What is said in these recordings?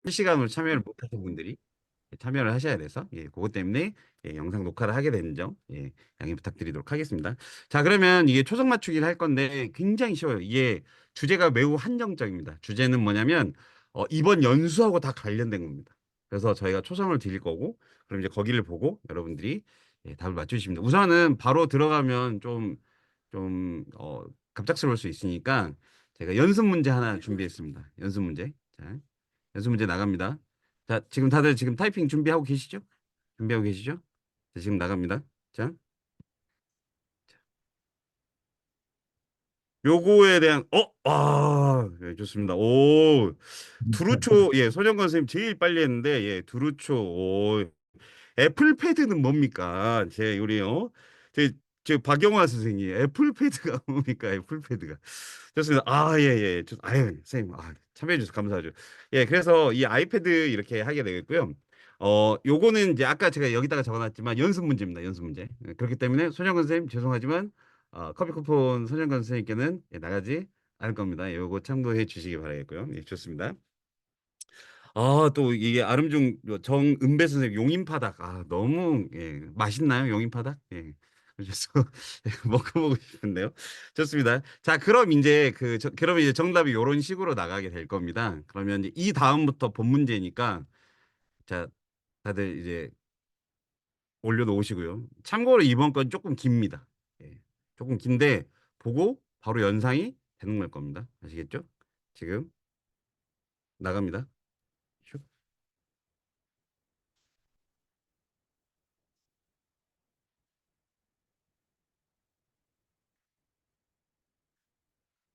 실시간으로 참여를 못하신 분들이 참여를 하셔야 돼서 그것 때문에 영상 녹화를 하게 되는 점 양해 부탁드리도록 하겠습니다. 자, 그러면 이게 초성 맞추기를 할 건데 굉장히 쉬워요. 이게 주제가 매우 한정적입니다. 주제는 뭐냐면 이번 연수하고 다 관련된 겁니다. 그래서 저희가 초성을 드릴 거고 그럼 이제 거기를 보고 여러분들이 답을 맞추시면 됩니다. 우선은 바로 들어가면 좀 갑작스러울 수 있으니까 제가 연습 문제 하나 준비했습니다. 연습 문제. 자, 연습 문제 나갑니다. 자, 지금 다들 지금 타이핑 준비하고 계시죠? 준비하고 계시죠? 자, 지금 나갑니다. 자, 요거에 대한 네, 좋습니다. 오, 두루초, 소년관 선생님 제일 빨리 했는데, 두루초, 애플패드는 뭡니까? 제 우리요. 제 박영화 선생님 애플패드가 뭡니까? 애플패드가. 좋습니다. 아, 예, 예. 아유, 선생님. 참여해 주셔서 감사하죠. 예, 그래서 이 아이패드 이렇게 하게 되겠고요. 요거는 이제 아까 제가 여기다가 적어놨지만 연습 문제입니다. 연습 문제. 그렇기 때문에 손영건 선생님 죄송하지만 커피 쿠폰 손영건 선생님께는 나가지 않을 겁니다. 요거 참고해 주시기 바라겠고요. 예, 좋습니다. 또 이게 아름중 정은배 선생님 용인파닭 너무 맛있나요 용인파닭? 그래서 먹어보고 싶은데요. 좋습니다. 자, 그럼 이제 그러면 이제 정답이 이런 식으로 나가게 될 겁니다. 그러면 이제 이 다음부터 본 문제니까 자, 다들 이제 올려놓으시고요. 참고로 이번 건 조금 깁니다. 조금 긴데 보고 바로 연상이 되는 걸 겁니다. 아시겠죠? 지금 나갑니다. 슉.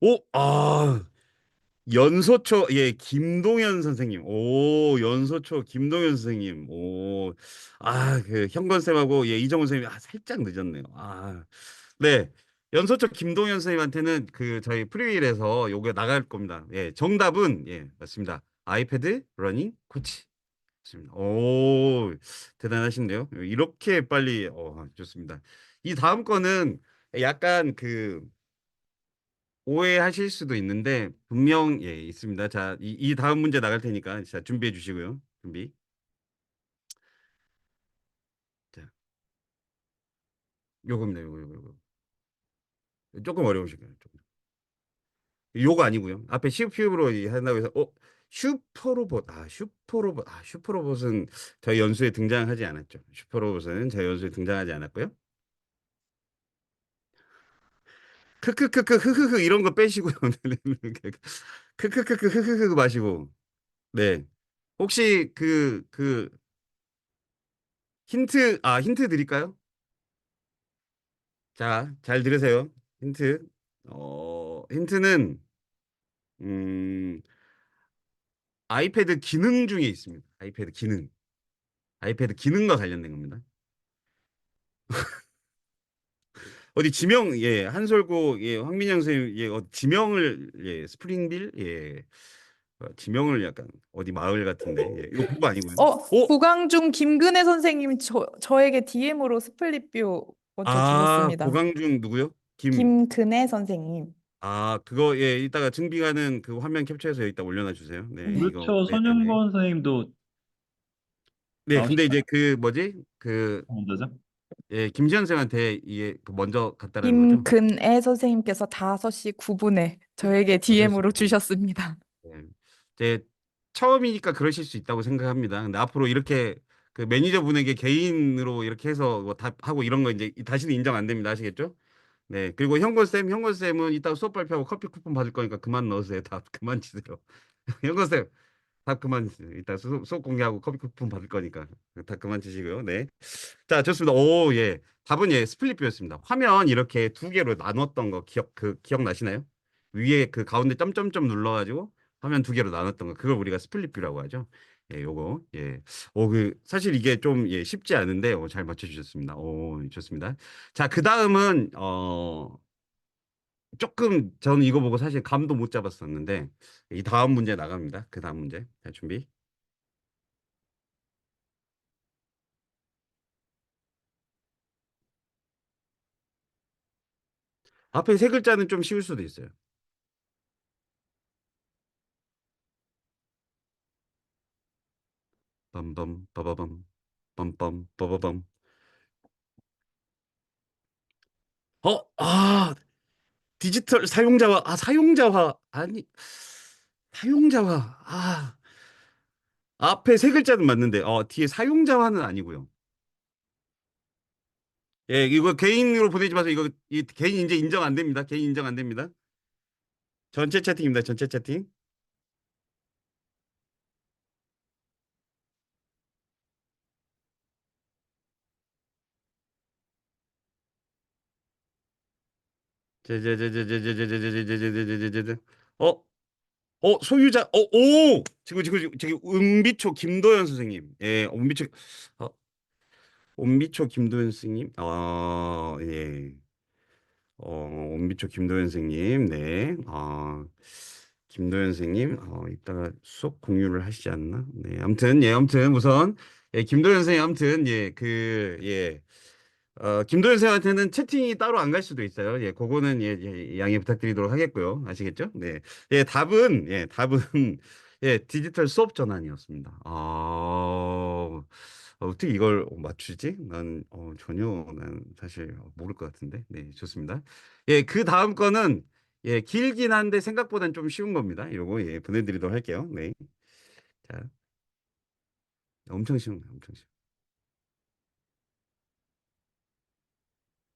오, 연소초, 김동현 선생님. 오, 연소초, 김동현 선생님. 오, 그, 현건쌤하고, 이정훈 선생님, 살짝 늦었네요. 네. 연소초 김동현 선생님한테는 저희 프리윌에서 요게 나갈 겁니다. 정답은, 맞습니다. 아이패드 러닝 코치. 맞습니다. 오, 대단하신데요. 이렇게 빨리, 좋습니다. 이 다음 거는 약간 오해하실 수도 있는데 분명 있습니다. 자, 이 다음 문제 나갈 테니까 자 준비해 주시고요. 준비. 자, 요겁니다. 요거. 조금 어려우실 거예요. 조금. 요거 아니고요. 앞에 슈프로 한다고 해서 슈퍼로봇. 슈퍼로봇은 저희 연수에 등장하지 않았죠. 슈퍼로봇은 저희 연수에 등장하지 않았고요. 크크크크 흐흐흐 이런 거 빼시고요. 크크크크 흐흐흐 마시고. 네. 혹시 힌트 드릴까요? 자, 잘 들으세요. 힌트. 힌트는, 음, 아이패드 기능 중에 있습니다. 아이패드 기능. 아이패드 기능과 관련된 겁니다. 어디 지명, 한솔고, 황민영 선생님, 지명을, 스프링빌, 지명을 약간, 어디 마을 같은데, 이거 그거 아니고요. 오! 고강중 김근혜 선생님 저에게 DM으로 스플릿뷰 먼저 주셨습니다. 고강중 누구요? 김근혜 선생님. 그거, 이따가 증빙하는 그 화면 captu해서 여기다 올려놔 주세요. 네, 네. 이거, 그렇죠. 네네네. 선영건 선생님도 네, 근데 나오셨나요? 이제 뭐지? 먼저죠? 김지현 쌤한테 이게 먼저 갔다라는 거죠? 김근혜 선생님께서 5시 9분에 저에게 아저씨. DM으로 주셨습니다. 네. 이제 처음이니까 그러실 수 있다고 생각합니다. 근데 앞으로 이렇게 그 매니저분에게 개인으로 이렇게 해서 뭐 답하고 이런 거 이제 다시는 인정 안 됩니다. 아시겠죠? 네. 그리고 현건쌤은 이따 수업 발표하고 커피 쿠폰 받을 거니까 그만 넣으세요. 답 그만 치세요. 현건쌤, 답 그만 치세요. 이따 수업 공개하고 커피 쿠폰 받을 거니까 답 그만 치시고요. 네. 자, 좋습니다. 오, 예. 답은 스플릿 뷰였습니다. 화면 이렇게 두 개로 나눴던 거 기억나시나요? 위에 그 가운데 점점점 눌러가지고 화면 두 개로 나눴던 거. 그걸 우리가 스플릿 뷰라고 하죠. 요거. 사실 이게 좀, 쉽지 않은데, 잘 맞춰주셨습니다. 오, 좋습니다. 자, 그 다음은, 조금, 저는 이거 보고 사실 감도 못 잡았었는데, 이 다음 문제 나갑니다. 그 다음 문제. 자, 준비. 앞에 세 글자는 좀 쉬울 수도 있어요. 빰빰 빠바밤 빰빰 빠바밤. 아, 디지털 사용자화, 사용자화, 아니, 사용자화, 앞에 세 글자는 맞는데, 뒤에 사용자화는 아니고요. 예, 이거 개인으로 보내지 마세요. 이거 개인 이제 인정 안 됩니다. 개인 인정 안 됩니다. 전체 채팅입니다. 전체 채팅. 제제제제제제제제제제제제제제제. 어, 소유자, 지금 은비초 김도현 선생님. 예, 은비초, 어, 은비초 김도현 선생님. 예. 원미초 김도현 선생님, 네. 김도현 선생님, 이따가 수업 공유를 하시지 않나? 네. 아무튼 우선, 예, 김도현 선생님, 아무튼, 예, 김도현 선생님한테는 채팅이 따로 안 갈 수도 있어요. 예, 그거는, 예, 양해 부탁드리도록 하겠고요. 아시겠죠? 네. 답은, 예, 디지털 수업 전환이었습니다. 어떻게 이걸 맞추지? 난 사실 모를 것 같은데. 네, 좋습니다. 예, 그 다음 거는 예, 길긴 한데 생각보다는 좀 쉬운 겁니다. 요거 예, 보내드리도록 할게요. 네. 자, 엄청 쉬운 거예요. 엄청 쉬운.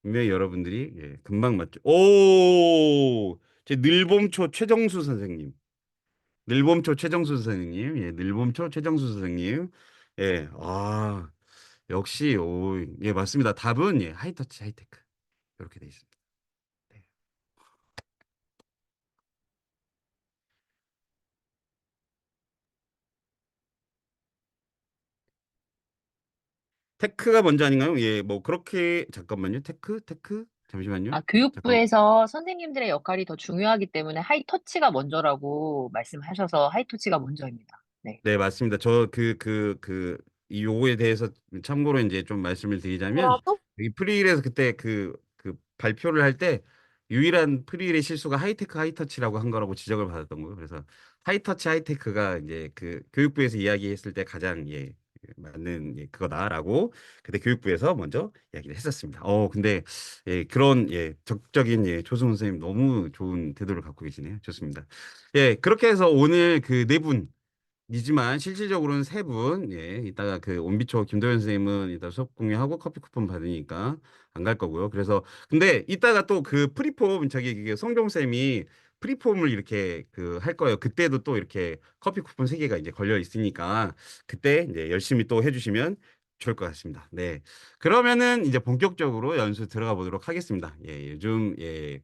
분명히 여러분들이 예, 금방 맞죠. 제 늘봄초 최정수 선생님. 늘봄초 최정수 선생님. 예, 늘봄초 최정수 선생님. 예, 역시 예, 맞습니다. 답은 예, 하이터치 하이테크. 이렇게 돼 있습니다. 네. 테크가 먼저 아닌가요? 예, 뭐 그렇게 잠깐만요. 테크 잠시만요. 잠깐. 교육부에서 선생님들의 역할이 더 중요하기 때문에 하이터치가 먼저라고 말씀하셔서 하이터치가 먼저입니다. 네. 네, 맞습니다. 이 요거에 대해서 참고로 이제 좀 말씀을 드리자면, 여기 프리일에서 그때 그 발표를 할 때 유일한 프리일의 실수가 하이테크 하이터치라고 한 거라고 지적을 받았던 거예요. 그래서 하이터치 하이테크가 이제 그 교육부에서 이야기했을 때 가장 예, 맞는 예, 그거다라고 그때 교육부에서 먼저 이야기를 했었습니다. 근데 예, 그런 예, 적극적인 예, 조승훈 선생님 너무 좋은 태도를 갖고 계시네요. 좋습니다. 예, 그렇게 해서 오늘 그 네 분 이지만 실질적으로는 세 분, 예, 이따가 그 온비초 김도현 선생님은 이따 수업 공유하고 커피 쿠폰 받으니까 안 갈 거고요. 그래서 근데 이따가 또 그 프리폼 성종 쌤이 프리폼을 이렇게 그 할 거예요. 그때도 또 이렇게 커피 쿠폰 세 개가 이제 걸려 있으니까 그때 이제 열심히 또 해주시면 좋을 것 같습니다. 네, 그러면은 이제 본격적으로 연수 들어가 보도록 하겠습니다. 예, 요즘 예.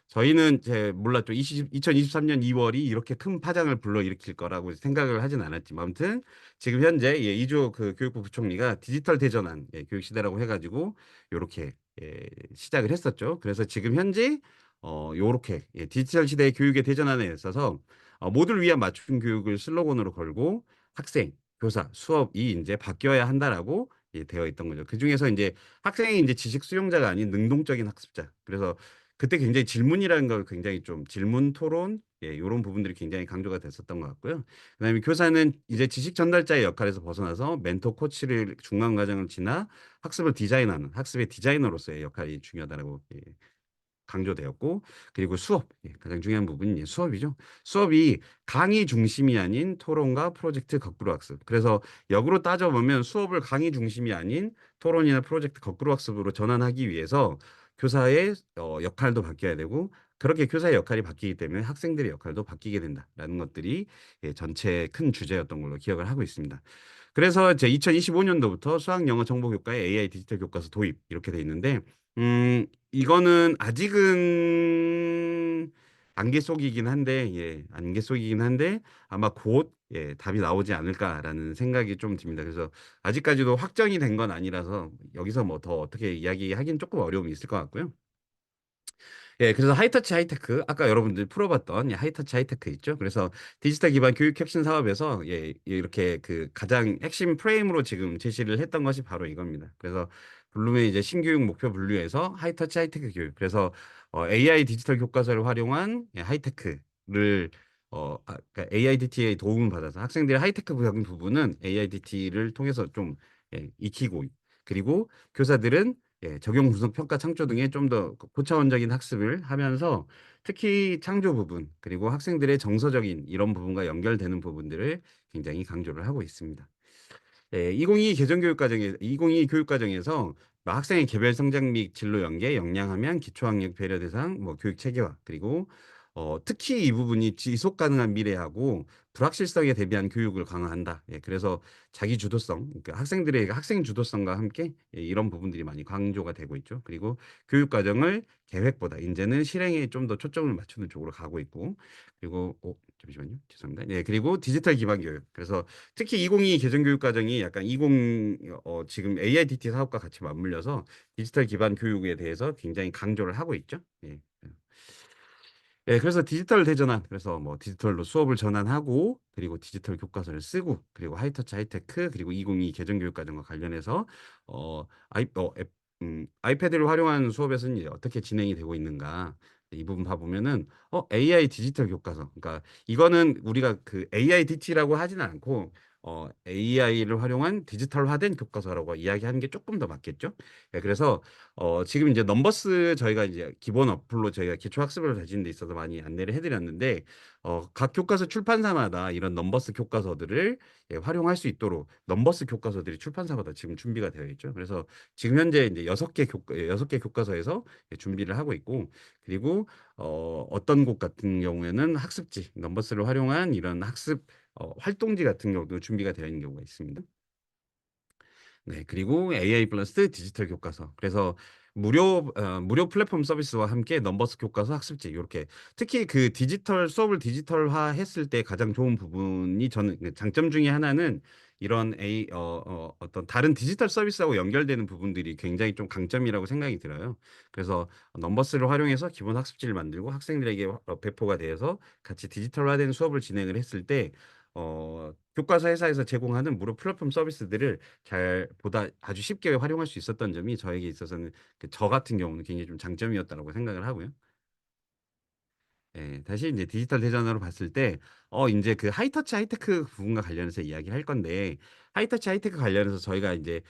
저희는 제 몰랐죠. 2023년 2월이 이렇게 큰 파장을 불러일으킬 거라고 생각을 하진 않았지만 아무튼 지금 현재 예, 이주 그 교육부 부총리가 디지털 대전환 예, 교육 시대라고 해가지고 요렇게 예, 시작을 했었죠. 그래서 지금 현재 요렇게 예, 디지털 시대의 교육의 대전환에 있어서 모두를 위한 맞춤 교육을 슬로건으로 걸고 학생, 교사, 수업이 이제 바뀌어야 한다라고 예, 되어 있던 거죠. 그 중에서 이제 학생이 이제 지식 수용자가 아닌 능동적인 학습자. 그래서 그때 굉장히 질문이라는 걸 굉장히 좀 질문 토론 예, 이런 부분들이 굉장히 강조가 됐었던 것 같고요. 그다음에 교사는 이제 지식 전달자의 역할에서 벗어나서 멘토 코치를 중간 과정을 지나 학습을 디자인하는 학습의 디자이너로서의 역할이 중요하다고 예, 강조되었고 그리고 수업 가장 중요한 부분이 수업이죠. 수업이 강의 중심이 아닌 토론과 프로젝트 거꾸로 학습. 그래서 역으로 따져보면 수업을 강의 중심이 아닌 토론이나 프로젝트 거꾸로 학습으로 전환하기 위해서 교사의 역할도 바뀌어야 되고 그렇게 교사의 역할이 바뀌기 때문에 학생들의 역할도 바뀌게 된다라는 것들이 예, 전체 큰 주제였던 걸로 기억을 하고 있습니다. 그래서 제 2025년도부터 수학 영어 정보 교과에 AI 디지털 교과서 도입 이렇게 돼 있는데 이거는 아직은 안개 속이긴 한데 예, 안개 속이긴 한데 아마 곧 예, 답이 나오지 않을까라는 생각이 좀 듭니다. 그래서 아직까지도 확정이 된 건 아니라서 여기서 뭐 더 어떻게 이야기하기는 조금 어려움이 있을 것 같고요. 예, 그래서 하이터치 하이테크 아까 여러분들이 풀어봤던 예, 하이터치 하이테크 있죠. 그래서 디지털 기반 교육 혁신 사업에서 예, 이렇게 그 가장 핵심 프레임으로 지금 제시를 했던 것이 바로 이겁니다. 그래서 블룸의 이제 신교육 목표 분류에서 하이터치 하이테크 교육. 그래서 AI 디지털 교과서를 활용한 예, 하이테크를 그러니까 AIDT의 도움을 받아서 학생들의 하이테크 부분은 AIDT를 통해서 좀 익히고 그리고 교사들은 적용 분석 평가 창조 등의 좀 더 고차원적인 학습을 하면서 특히 창조 부분 그리고 학생들의 정서적인 이런 부분과 연결되는 부분들을 굉장히 강조를 하고 있습니다. 2022 교육과정에서 뭐 학생의 개별 성장 및 진로 연계, 역량함양, 기초학력 배려 대상, 뭐 교육 체계화, 그리고 특히 이 부분이 지속 가능한 미래하고 불확실성에 대비한 교육을 강화한다. 그래서 자기 주도성, 그러니까 학생들의 학생 주도성과 함께 이런 부분들이 많이 강조가 되고 있죠. 그리고 교육 과정을 계획보다 이제는 실행에 좀 더 초점을 맞추는 쪽으로 가고 있고, 그리고 잠시만요, 죄송합니다. 그리고 디지털 기반 교육. 그래서 특히 2022 개정교육 과정이 약간 지금 AIDT 사업과 같이 맞물려서 디지털 기반 교육에 대해서 굉장히 강조를 하고 있죠. 그래서 디지털 대전환, 그래서 뭐 디지털로 수업을 전환하고, 그리고 디지털 교과서를 쓰고, 그리고 하이터치 하이테크, 그리고 2022 개정교육과정과 관련해서 아이패드를 활용한 수업에서는 이제 어떻게 진행이 되고 있는가. 이 부분 봐보면은 AI 디지털 교과서, 그러니까 이거는 우리가 그 AIDT라고 하지는 않고 AI를 활용한 디지털화된 교과서라고 이야기하는 게 조금 더 맞겠죠. 그래서 지금 이제 넘버스 저희가 이제 기본 어플로 저희가 기초 학습을 가지는 데 있어서 많이 안내를 해드렸는데 각 교과서 출판사마다 이런 넘버스 교과서들을 활용할 수 있도록 넘버스 교과서들이 출판사마다 지금 준비가 되어 있죠. 그래서 지금 현재 이제 6개 교과서에서 준비를 하고 있고 그리고 어떤 곳 같은 경우에는 학습지 넘버스를 활용한 이런 학습 활동지 같은 경우도 준비가 되어 있는 경우가 있습니다. 그리고 AI 플러스 디지털 교과서. 그래서 무료 플랫폼 서비스와 함께 넘버스 교과서 학습지 이렇게 특히 그 디지털 수업을 디지털화 했을 때 가장 좋은 부분이 저는 장점 중에 하나는 이런 어떤 다른 디지털 서비스하고 연결되는 부분들이 굉장히 좀 강점이라고 생각이 들어요. 그래서 넘버스를 활용해서 기본 학습지를 만들고 학생들에게 배포가 되어서 같이 디지털화된 수업을 진행을 했을 때 교과서 회사에서 제공하는 무료 플랫폼 서비스들을 잘 보다 아주 쉽게 활용할 수 있었던 점이 저에게 있어서는 저 같은 경우는 굉장히 좀 장점이었다고 생각을 하고요. 다시 이제 디지털 대전으로 봤을 때, 이제 그 하이터치 하이테크 부분과 관련해서 이야기를 할 건데, 하이터치 하이테크 관련해서 저희가 이제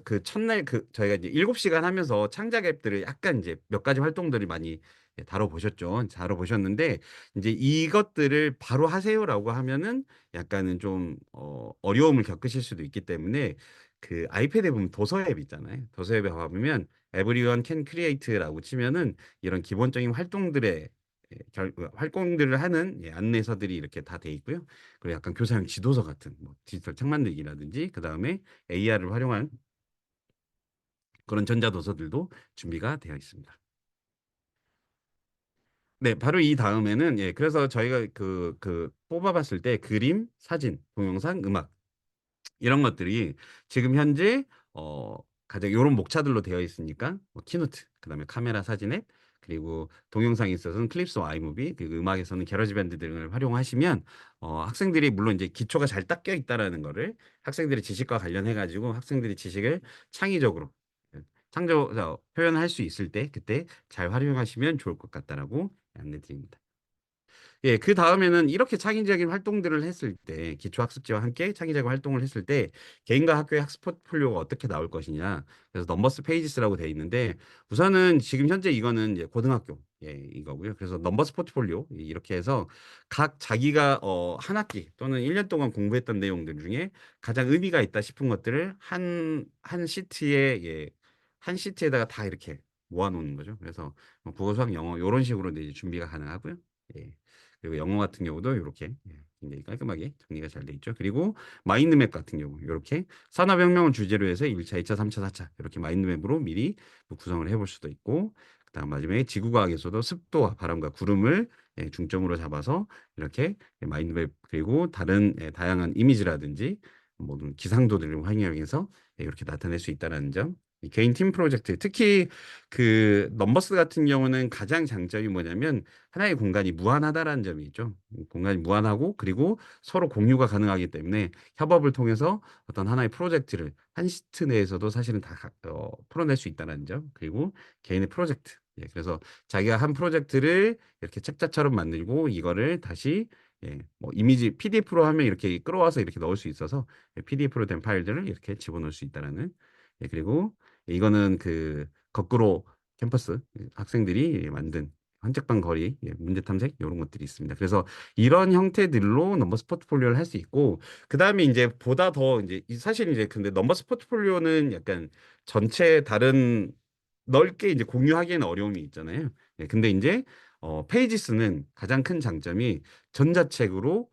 그 첫날 저희가 이제 7시간 하면서 창작 앱들을 약간 이제 몇 가지 활동들을 많이 다뤄보셨죠. 다뤄보셨는데, 이제 이것들을 바로 하세요라고 하면은 약간은 좀, 어려움을 겪으실 수도 있기 때문에, 그 아이패드에 보면 도서 앱 있잖아요. 도서 앱에 가보면, Everyone can create라고 치면은 이런 기본적인 활동들의 활동들을 하는 안내서들이 이렇게 다 돼 있고요. 그리고 약간 교사용 지도서 같은 뭐 디지털 책 만들기라든지 그 다음에 AR을 활용한 그런 전자도서들도 준비가 되어 있습니다. 네, 바로 이 다음에는 그래서 저희가 뽑아봤을 때 그림, 사진, 동영상, 음악 이런 것들이 지금 현재 어 가장 이런 목차들로 되어 있으니까 뭐 키노트, 그다음에 카메라 사진 앱, 그리고 동영상에 있어서는 클립스와 아이무비, 그리고 음악에서는 게러지밴드 등을 활용하시면 학생들이 물론 이제 기초가 잘 닦여 있다라는 거를 학생들의 지식과 관련해 가지고 학생들이 지식을 창의적으로 표현할 수 있을 때 그때 잘 활용하시면 좋을 것 같다라고 안내 드립니다. 그 다음에는 이렇게 창의적인 활동들을 했을 때, 기초학습지와 함께 창의적인 활동을 했을 때, 개인과 학교의 학습 포트폴리오가 어떻게 나올 것이냐. 그래서 넘버스 페이지스라고 되어 있는데, 우선은 지금 현재 이거는 이제 고등학교, 이거고요. 그래서 넘버스 포트폴리오, 이렇게 해서 각 자기가 한 학기 또는 1년 동안 공부했던 내용들 중에 가장 의미가 있다 싶은 것들을 한 시트에, 한 시트에다가 다 이렇게 모아놓는 거죠. 그래서 뭐 국어, 수학, 영어, 이런 식으로 이제 준비가 가능하고요. 예. 그리고 영어 같은 경우도 이렇게 굉장히 깔끔하게 정리가 잘 돼 있죠. 그리고 마인드맵 같은 경우 이렇게 산업혁명을 주제로 해서 1차, 2차, 3차, 4차 이렇게 마인드맵으로 미리 또 구성을 해볼 수도 있고 그다음 마지막에 지구과학에서도 습도와 바람과 구름을 중점으로 잡아서 이렇게 마인드맵 그리고 다른 다양한 이미지라든지 모든 기상도들을 활용해서 이렇게 나타낼 수 있다는 점. 이 개인 팀 프로젝트 특히 그 넘버스 같은 경우는 가장 장점이 뭐냐면 하나의 공간이 무한하다라는 점이 있죠. 공간이 무한하고 그리고 서로 공유가 가능하기 때문에 협업을 통해서 어떤 하나의 프로젝트를 한 시트 내에서도 사실은 다 풀어낼 수 있다는 점. 그리고 개인의 프로젝트 그래서 자기가 한 프로젝트를 이렇게 책자처럼 만들고 이거를 다시 뭐 이미지 PDF로 하면 이렇게 끌어와서 이렇게 넣을 수 있어서 PDF로 된 파일들을 이렇게 집어넣을 수 있다라는. 그리고 이거는 그 거꾸로 캠퍼스 학생들이 만든 한적방 거리 문제 탐색 이런 것들이 있습니다. 그래서 이런 형태들로 넘버스 포트폴리오를 할 수 있고, 그 다음에 이제 보다 더 이제 사실 이제 근데 넘버스 포트폴리오는 약간 전체 다른 넓게 이제 공유하기에는 어려움이 있잖아요. 근데 이제 페이지스는 가장 큰 장점이 전자책으로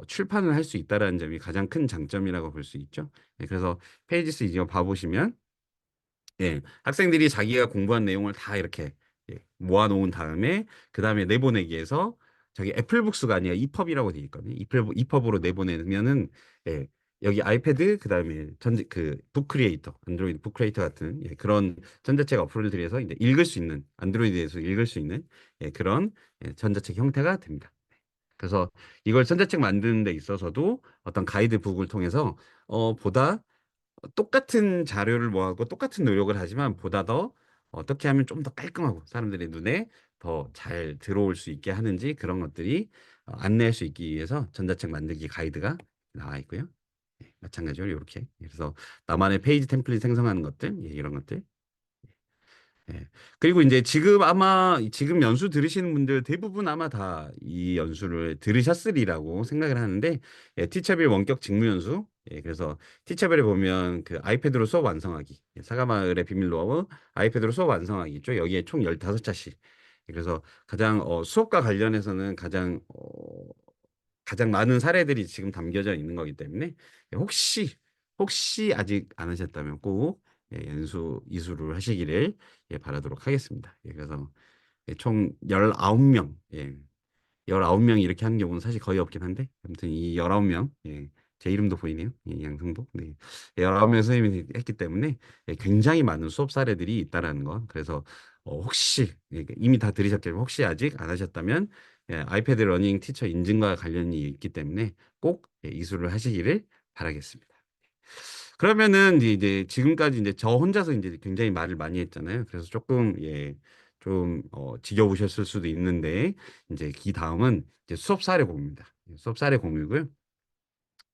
출판을 할 수 있다라는 점이 가장 큰 장점이라고 볼 수 있죠. 그래서 페이지스 이거 봐보시면 학생들이 자기가 공부한 내용을 다 이렇게 모아놓은 다음에 그 다음에 내보내기에서 저기 애플북스가 아니라 이펍이라고 되어 있거든요. 이펍으로 내보내면은 여기 아이패드 그 다음에 그 북크리에이터 안드로이드 북크리에이터 같은 그런 전자책 어플을 들여서 이제 읽을 수 있는 안드로이드에서 읽을 수 있는 그런 전자책 형태가 됩니다. 그래서 이걸 전자책 만드는 데 있어서도 어떤 가이드북을 통해서 보다 똑같은 자료를 모아고 똑같은 노력을 하지만 보다 더 어떻게 하면 좀 더 깔끔하고 사람들의 눈에 더 잘 들어올 수 있게 하는지 그런 것들이 안내할 수 있기 위해서 전자책 만들기 가이드가 나와 있고요. 마찬가지로 이렇게 그래서 나만의 페이지 템플릿 생성하는 것들 이런 것들. 그리고 이제 지금 연수 들으시는 분들 대부분 아마 다 이 연수를 들으셨으리라고 생각을 하는데, 티처빌 원격 직무 연수. 그래서 티처빌에 보면 그 아이패드로 수업 완성하기, 사과마을의 비밀로하고 아이패드로 수업 완성하기 있죠. 여기에 총 15차씩. 그래서 가장 수업과 관련해서는 가장 많은 사례들이 지금 담겨져 있는 거기 때문에 혹시 아직 안 하셨다면 꼭 연수 이수를 하시기를 바라도록 하겠습니다. 그래서 총 19명, 19명이 이렇게 하는 경우는 사실 거의 없긴 한데 아무튼 이 19명, 제 이름도 보이네요. 양승복. 네. 19명 선생님이 했기 때문에 굉장히 많은 수업 사례들이 있다라는 거. 그래서 혹시 이미 다 들으셨겠지만 혹시 아직 안 하셨다면 아이패드 러닝 티처 인증과 관련이 있기 때문에 꼭 이수를 하시기를 바라겠습니다. 그러면은 이제 지금까지 이제 저 혼자서 이제 굉장히 말을 많이 했잖아요. 그래서 조금 좀 지겨우셨을 수도 있는데 이제 이 다음은 이제 수업 사례 공유입니다. 수업 사례 공유고요.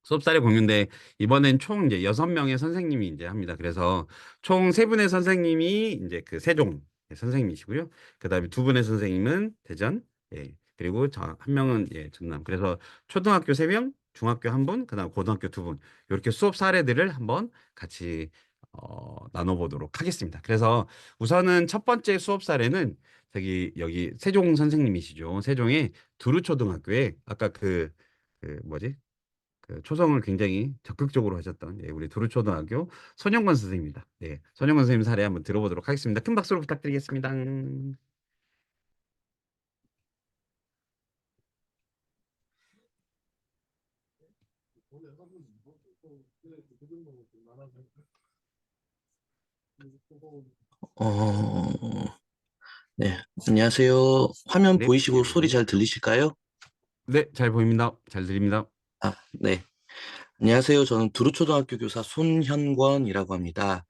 수업 사례 공유인데 이번엔 총 이제 6명의 선생님이 이제 합니다. 그래서 총 3분의 선생님이 이제 그 세종 선생님이시고요. 그다음에 2분의 선생님은 대전, 그리고 저 한 명은 전남. 그래서 초등학교 3명, 중학교 1분, 그다음 고등학교 2분. 이렇게 수업 사례들을 한번 같이 나눠보도록 하겠습니다. 그래서 우선은 첫 번째 수업 사례는 여기 세종 선생님이시죠. 세종의 두루초등학교에 아까 그 뭐지? 그 초성을 굉장히 적극적으로 하셨던 우리 두루초등학교 손영건 선생님입니다. 손영건 선생님 사례 한번 들어보도록 하겠습니다. 큰 박수로 부탁드리겠습니다. 어, 네, 안녕하세요. 화면 네, 보이시고 소리 안녕하세요. 잘 들리실까요? 네, 잘 보입니다. 잘 들립니다. 네. 안녕하세요. 저는 두루초등학교 교사 손현권이라고 합니다.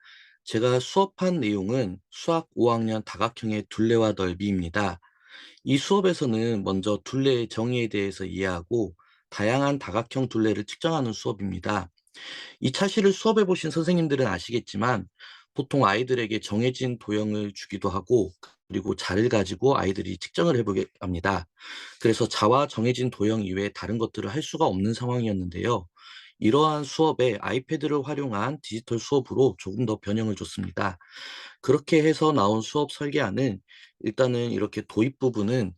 제가 수업한 내용은 수학 5학년 다각형의 둘레와 넓이입니다. 이 수업에서는 먼저 둘레의 정의에 대해서 이해하고 다양한 다각형 둘레를 측정하는 수업입니다. 이 차시를 수업해 보신 선생님들은 아시겠지만 보통 아이들에게 정해진 도형을 주기도 하고 그리고 자를 가지고 아이들이 측정을 해보게 합니다. 그래서 자와 정해진 도형 이외에 다른 것들을 할 수가 없는 상황이었는데요. 이러한 수업에 아이패드를 활용한 디지털 수업으로 조금 더 변형을 줬습니다. 그렇게 해서 나온 수업 설계안은 일단은 이렇게 도입 부분은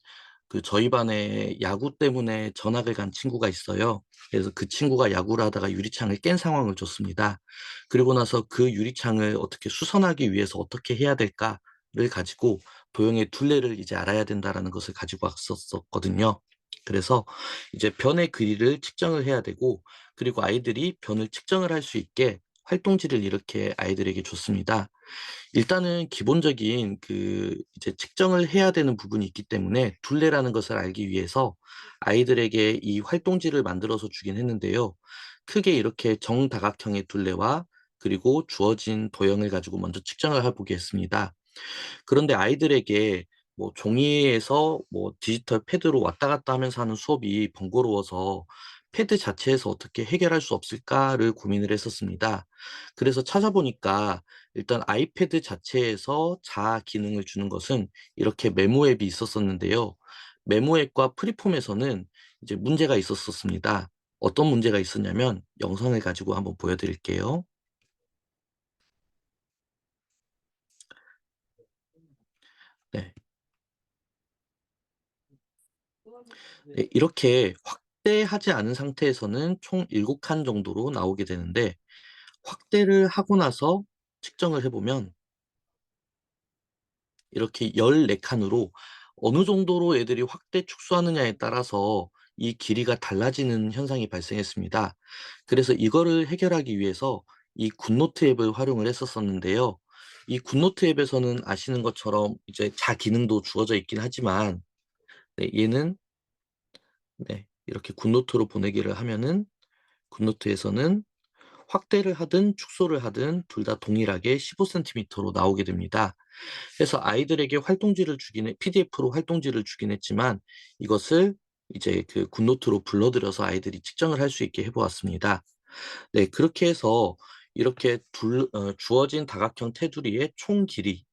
저희 반에 야구 때문에 전학을 간 친구가 있어요. 그래서 그 친구가 야구를 하다가 유리창을 깬 상황을 줬습니다. 그리고 나서 그 유리창을 어떻게 수선하기 위해서 어떻게 해야 될까를 가지고 도형의 둘레를 이제 알아야 된다라는 것을 가지고 왔었거든요. 그래서 이제 변의 길이를 측정을 해야 되고 그리고 아이들이 변을 측정을 할 수 있게 활동지를 이렇게 아이들에게 줬습니다. 일단은 기본적인 이제 측정을 해야 되는 부분이 있기 때문에 둘레라는 것을 알기 위해서 아이들에게 이 활동지를 만들어서 주긴 했는데요. 크게 이렇게 정다각형의 둘레와 그리고 주어진 도형을 가지고 먼저 측정을 해보게 했습니다. 그런데 아이들에게 뭐 종이에서 뭐 디지털 패드로 왔다 갔다 하면서 하는 수업이 번거로워서 패드 자체에서 어떻게 해결할 수 없을까를 고민을 했었습니다. 그래서 찾아보니까 일단 아이패드 자체에서 자아 기능을 주는 것은 이렇게 메모 앱이 있었었는데요. 메모 앱과 프리폼에서는 이제 문제가 있었었습니다. 어떤 문제가 있었냐면 영상을 가지고 한번 보여드릴게요. 네. 네, 이렇게 확대하지 않은 상태에서는 총 7칸 정도로 나오게 되는데 확대를 하고 나서 측정을 해보면 이렇게 14칸으로 어느 정도로 애들이 확대 축소하느냐에 따라서 이 길이가 달라지는 현상이 발생했습니다. 그래서 이거를 해결하기 위해서 이 굿노트 앱을 활용을 했었었는데요. 이 굿노트 앱에서는 아시는 것처럼 이제 자 기능도 주어져 있긴 하지만 네, 얘는 네, 이렇게 굿노트로 보내기를 하면은 굿노트에서는 확대를 하든 축소를 하든 둘 다 동일하게 15cm로 나오게 됩니다. 그래서 아이들에게 활동지를 주긴 PDF로 활동지를 주긴 했지만 이것을 이제 그 굿노트로 불러들여서 아이들이 측정을 할 수 있게 해보았습니다. 네, 그렇게 해서 이렇게 주어진 다각형 테두리의 총 길이,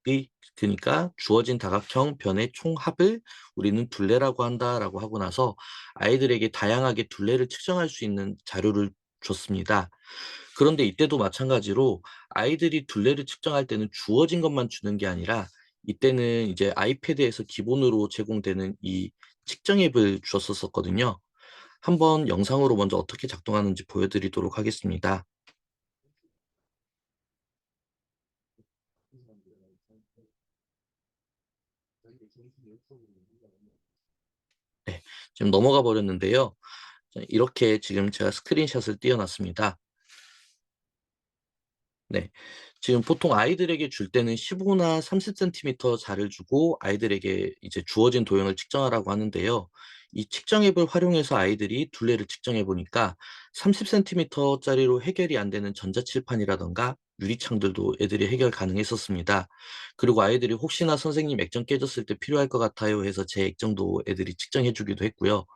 그러니까 주어진 다각형 변의 총합을 우리는 둘레라고 한다라고 하고 나서 아이들에게 다양하게 둘레를 측정할 수 있는 자료를 줬습니다. 그런데 이때도 마찬가지로 아이들이 둘레를 측정할 때는 주어진 것만 주는 게 아니라 이때는 이제 아이패드에서 기본으로 제공되는 이 측정 앱을 주었었거든요. 한번 영상으로 먼저 어떻게 작동하는지 보여드리도록 하겠습니다. 네, 지금 넘어가 버렸는데요. 자, 이렇게 지금 제가 스크린샷을 띄워놨습니다. 네. 지금 보통 아이들에게 줄 때는 15나 30cm 자를 주고 아이들에게 이제 주어진 도형을 측정하라고 하는데요. 이 측정 앱을 활용해서 아이들이 둘레를 측정해 보니까 30cm짜리로 해결이 안 되는 전자칠판이라던가 유리창들도 애들이 해결 가능했었습니다. 그리고 아이들이 혹시나 선생님 액정 깨졌을 때 필요할 것 같아요 해서 제 액정도 애들이 측정해 주기도 했고요.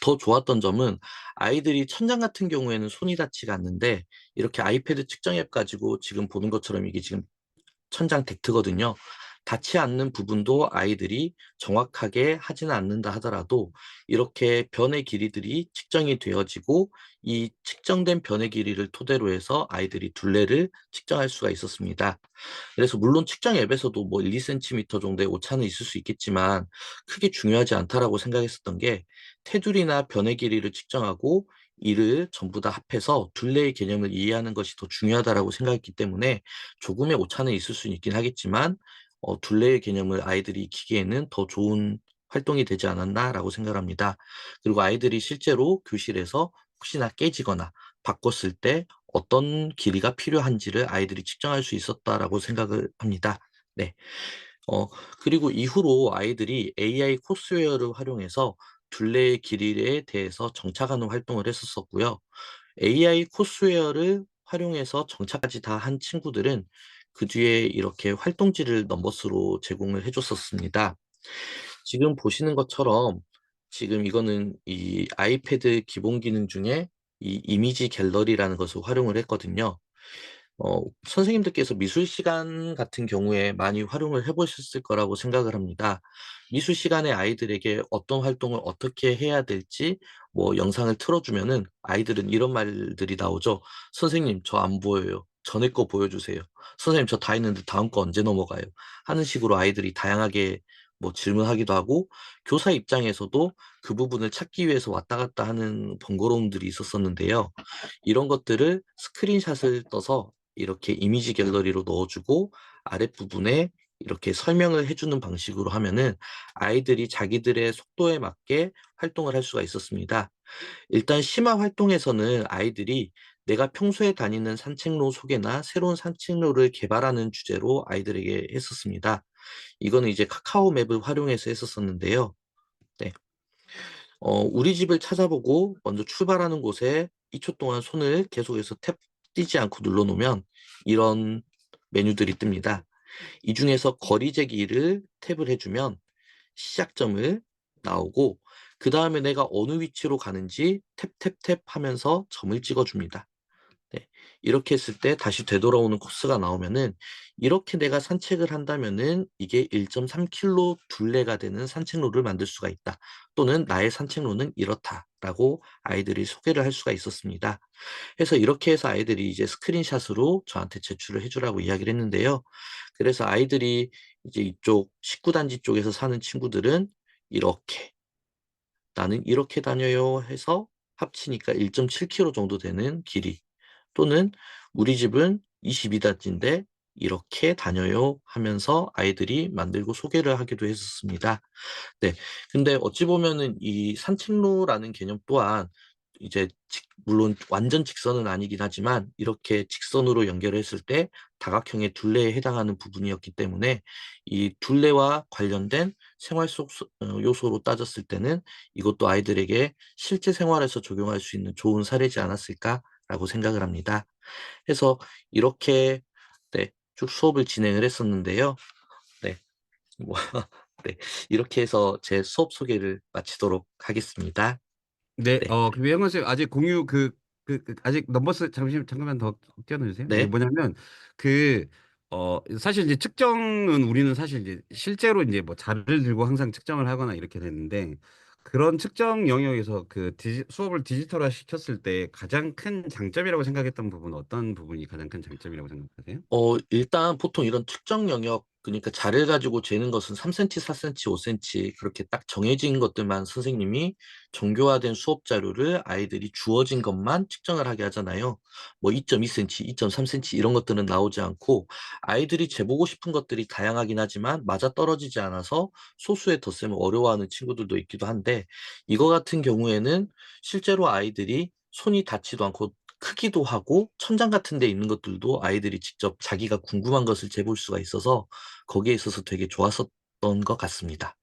더 좋았던 점은 아이들이 천장 같은 경우에는 손이 닿지가 않는데 이렇게 아이패드 측정 앱 가지고 지금 보는 것처럼 이게 지금 천장 덱트거든요. 닿지 않는 부분도 아이들이 정확하게 하지는 않는다 하더라도 이렇게 변의 길이들이 측정이 되어지고 이 측정된 변의 길이를 토대로 해서 아이들이 둘레를 측정할 수가 있었습니다. 그래서 물론 측정 앱에서도 뭐 1, 2cm 정도의 오차는 있을 수 있겠지만 크게 중요하지 않다라고 생각했었던 게 테두리나 변의 길이를 측정하고 이를 전부 다 합해서 둘레의 개념을 이해하는 것이 더 중요하다라고 생각했기 때문에 조금의 오차는 있을 수는 있긴 하겠지만 둘레의 개념을 아이들이 익히기에는 더 좋은 활동이 되지 않았나라고 생각합니다. 그리고 아이들이 실제로 교실에서 혹시나 깨지거나 바꿨을 때 어떤 길이가 필요한지를 아이들이 측정할 수 있었다라고 생각을 합니다. 네. 어, 그리고 이후로 아이들이 AI 코스웨어를 활용해서 둘레의 길이에 대해서 정착하는 활동을 했었었고요. AI 코스웨어를 활용해서 정착까지 다 한 친구들은 그 뒤에 이렇게 활동지를 넘버스로 제공을 해줬었습니다. 지금 보시는 것처럼 지금 이거는 이 아이패드 기본 기능 중에 이 이미지 갤러리라는 것을 활용을 했거든요. 선생님들께서 미술 시간 같은 경우에 많이 활용을 해보셨을 거라고 생각을 합니다. 미술 시간에 아이들에게 어떤 활동을 어떻게 해야 될지 뭐 영상을 틀어주면은 아이들은 이런 말들이 나오죠. 선생님, 저 안 보여요. 전에 거 보여주세요. 선생님, 저 다 했는데 다음 거 언제 넘어가요? 하는 식으로 아이들이 다양하게 뭐 질문하기도 하고 교사 입장에서도 그 부분을 찾기 위해서 왔다 갔다 하는 번거로움들이 있었었는데요. 이런 것들을 스크린샷을 떠서 이렇게 이미지 갤러리로 넣어주고 아랫부분에 이렇게 설명을 해주는 방식으로 하면은 아이들이 자기들의 속도에 맞게 활동을 할 수가 있었습니다. 일단 심화 활동에서는 아이들이 내가 평소에 다니는 산책로 소개나 새로운 산책로를 개발하는 주제로 아이들에게 했었습니다. 이거는 이제 카카오 맵을 활용해서 했었었는데요. 네. 우리 집을 찾아보고 먼저 출발하는 곳에 2초 동안 손을 계속해서 탭 띄지 않고 눌러놓으면 이런 메뉴들이 뜹니다. 이 중에서 거리 재기를 탭을 해주면 시작점을 나오고 그 다음에 내가 어느 위치로 가는지 탭탭탭 하면서 점을 찍어줍니다. 네, 이렇게 했을 때 다시 되돌아오는 코스가 나오면은 이렇게 내가 산책을 한다면은 이게 1.3km 둘레가 되는 산책로를 만들 수가 있다. 또는 나의 산책로는 이렇다라고 아이들이 소개를 할 수가 있었습니다. 그래서 이렇게 해서 아이들이 이제 스크린샷으로 저한테 제출을 해주라고 이야기를 했는데요. 그래서 아이들이 이제 이쪽 19단지 쪽에서 사는 친구들은 이렇게 나는 이렇게 다녀요 해서 합치니까 1.7km 정도 되는 길이 또는 우리 집은 22단지인데 이렇게 다녀요 하면서 아이들이 만들고 소개를 하기도 했었습니다. 네. 근데 어찌 보면은 이 산책로라는 개념 또한 이제 물론 완전 직선은 아니긴 하지만 이렇게 직선으로 연결했을 때 다각형의 둘레에 해당하는 부분이었기 때문에 이 둘레와 관련된 생활 속 요소로 따졌을 때는 이것도 아이들에게 실제 생활에서 적용할 수 있는 좋은 사례지 않았을까라고 생각을 합니다. 해서 이렇게 네, 쭉 수업을 진행을 했었는데요. 네. 뭐 네. 이렇게 해서 제 수업 소개를 마치도록 하겠습니다. 네, 네. 그 외영건 쌤 아직 공유 아직 넘버스 잠깐만 더 띄워놔 주세요. 이게 네. 뭐냐면 그 사실 이제 측정은 우리는 사실 이제 실제로 이제 뭐 자를 들고 항상 측정을 하거나 이렇게 됐는데 그런 측정 영역에서 수업을 디지털화 시켰을 때 가장 큰 장점이라고 생각했던 부분 어떤 부분이 가장 큰 장점이라고 생각하세요? 일단 보통 이런 특정 영역, 그러니까 자를 가지고 재는 것은 3cm, 4cm, 5cm 그렇게 딱 정해진 것들만 선생님이 정교화된 수업 자료를 아이들이 주어진 것만 측정을 하게 하잖아요. 뭐 2.2cm, 2.3cm 이런 것들은 나오지 않고 아이들이 재보고 싶은 것들이 다양하긴 하지만 맞아떨어지지 않아서 소수의 덧셈을 어려워하는 친구들도 있기도 한데 이거 같은 경우에는 실제로 아이들이 손이 닿지도 않고 크기도 하고 천장 같은 데 있는 것들도 아이들이 직접 자기가 궁금한 것을 재볼 수가 있어서 거기에 있어서 되게 좋았었던 것 같습니다.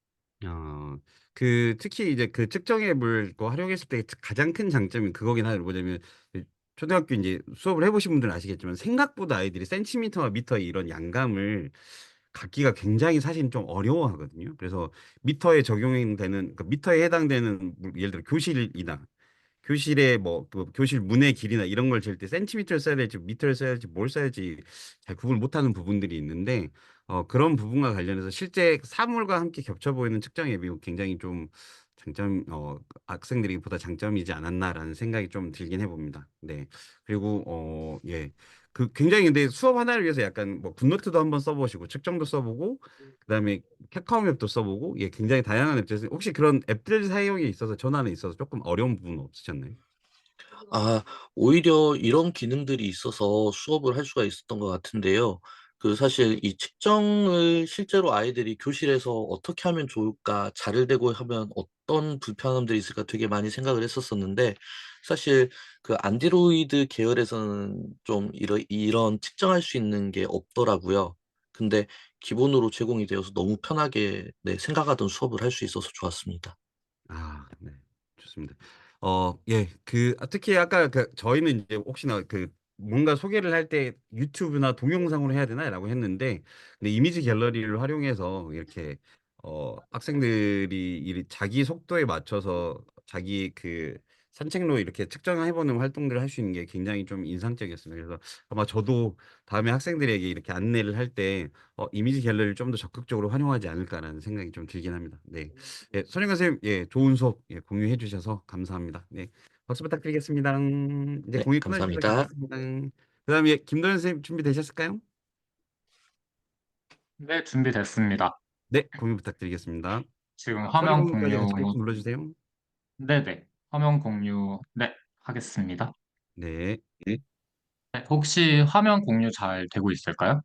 어, 특히 이제 그 측정 앱을 활용했을 때 가장 큰 장점이 그거긴 하요. 뭐냐면, 그 초등학교 이제 수업을 해보신 분들은 아시겠지만, 생각보다 아이들이 센티미터와 미터의 이런 양감을 갖기가 굉장히 사실 좀 어려워하거든요. 그래서 미터에 적용되는, 그 미터에 해당되는, 예를 들어 교실이나 교실에 교실 문의 길이나 이런 걸 잴 때 센티미터를 써야 될지 미터를 써야 될지 뭘 써야지 잘 구분을 못하는 부분들이 있는데 그런 부분과 관련해서 실제 사물과 함께 겹쳐 보이는 측정 앱이 굉장히 좀 학생들이 보다 장점이지 않았나라는 생각이 좀 들긴 해봅니다. 네. 그리고 예. 굉장히 근데 수업 하나를 위해서 약간 뭐 굿노트도 한번 써보시고 측정도 써보고 그다음에 카카오맵도 써보고 예 굉장히 다양한 앱들 혹시 그런 앱들 사용에 있어서 전환에 있어서 조금 어려운 부분 없으셨나요? 아, 오히려 이런 기능들이 있어서 수업을 할 수가 있었던 것 같은데요. 사실 이 측정을 실제로 아이들이 교실에서 어떻게 하면 좋을까, 자를 대고 하면 어떤 불편함들이 있을까 되게 많이 생각을 했었었는데, 사실 안드로이드 계열에서는 좀 이런 측정할 수 있는 게 없더라고요. 근데 기본으로 제공이 되어서 너무 편하게 네, 생각하던 수업을 할 수 있어서 좋았습니다. 아, 네. 좋습니다. 예. 특히 아까 저희는 이제 혹시나 뭔가 소개를 할 때 유튜브나 동영상으로 해야 되나라고 했는데 근데 이미지 갤러리를 활용해서 이렇게 학생들이 자기 속도에 맞춰서 자기 산책로 이렇게 측정해 보는 활동들을 할 수 있는 게 굉장히 좀 인상적이었습니다. 그래서 아마 저도 다음에 학생들에게 이렇게 안내를 할 때 이미지 갤러리를 좀 더 적극적으로 활용하지 않을까라는 생각이 좀 들긴 합니다. 네. 예, 선생님, 선생님, 예, 좋은 수업 예, 공유해 주셔서 감사합니다. 네, 박수 부탁드리겠습니다. 이제 네, 공유 끊어주셔도 감사합니다. 괜찮습니다. 그다음에 김도현 선생님 준비되셨을까요? 네, 준비됐습니다. 네, 공유 부탁드리겠습니다. 지금 소리 화면 공유까지 같이 공유, 꾹 눌러주세요. 네네. 화면 공유, 네, 하겠습니다. 네. 네, 혹시 화면 공유 잘 되고 있을까요?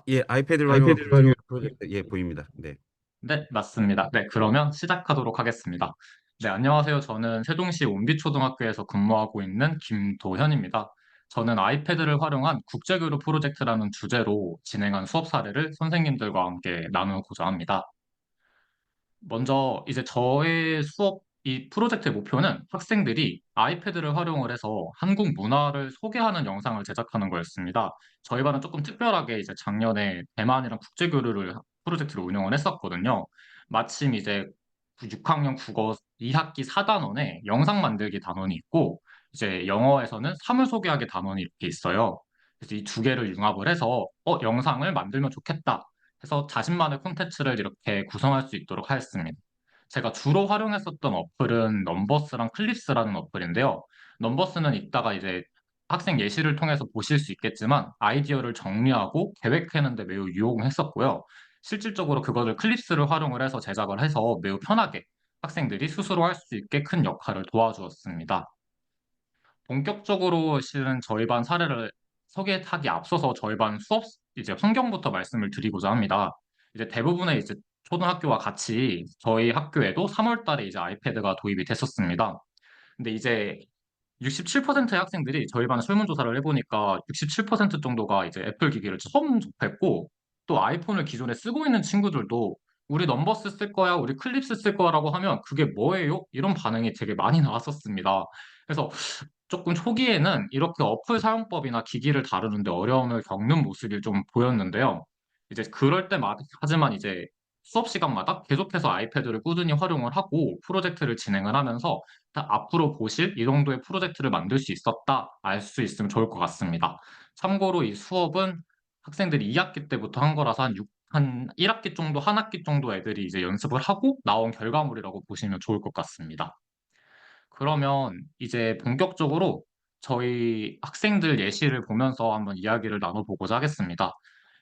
예, 아이패드로 활용한 아이패드로 활용. 프로젝트 예, 보입니다. 네. 네, 맞습니다. 네, 그러면 시작하도록 하겠습니다. 네, 안녕하세요. 저는 세종시 온비초등학교에서 근무하고 있는 김도현입니다. 저는 아이패드를 활용한 국제교류 프로젝트라는 주제로 진행한 수업 사례를 선생님들과 함께 나누고자 합니다. 먼저 이제 저의 수업 이 프로젝트의 목표는 학생들이 아이패드를 활용을 해서 한국 문화를 소개하는 영상을 제작하는 거였습니다. 저희 반은 조금 특별하게 이제 작년에 대만이랑 국제교류를 프로젝트를 운영을 했었거든요. 마침 이제 6학년 국어 2학기 4단원에 영상 만들기 단원이 있고 이제 영어에서는 사물 소개하기 단원이 이렇게 있어요. 그래서 이 두 개를 융합을 해서 영상을 만들면 좋겠다 해서 자신만의 콘텐츠를 이렇게 구성할 수 있도록 하였습니다. 제가 주로 활용했었던 어플은 넘버스랑 클립스라는 어플인데요. 넘버스는 이따가 이제 학생 예시를 통해서 보실 수 있겠지만 아이디어를 정리하고 계획하는 데 매우 유용했었고요. 실질적으로 그거를 클립스를 활용을 해서 제작을 해서 매우 편하게 학생들이 스스로 할 수 있게 큰 역할을 도와주었습니다. 본격적으로 실은 저희 반 사례를 소개하기 앞서서 저희 반 수업 이제 환경부터 말씀을 드리고자 합니다. 이제 대부분의 이제 초등학교와 같이 저희 학교에도 3월 달에 이제 아이패드가 도입이 됐었습니다. 근데 이제 67%의 학생들이 저희 반 설문조사를 해보니까 67% 정도가 이제 애플 기기를 처음 접했고 또 아이폰을 기존에 쓰고 있는 친구들도 우리 넘버스 쓸 거야, 우리 클립스 쓸 거라고 하면 그게 뭐예요? 이런 반응이 되게 많이 나왔었습니다. 그래서 조금 초기에는 이렇게 어플 사용법이나 기기를 다루는데 어려움을 겪는 모습이 좀 보였는데요. 이제 그럴 때마다 하지만 이제 수업 시간마다 계속해서 아이패드를 꾸준히 활용을 하고 프로젝트를 진행을 하면서 앞으로 보실 이 정도의 프로젝트를 만들 수 있었다 알 수 있으면 좋을 것 같습니다. 참고로 이 수업은 학생들이 2학기 때부터 한 거라서 한 1학기 정도, 한 학기 정도 애들이 이제 연습을 하고 나온 결과물이라고 보시면 좋을 것 같습니다. 그러면 이제 본격적으로 저희 학생들 예시를 보면서 한번 이야기를 나눠보고자 하겠습니다.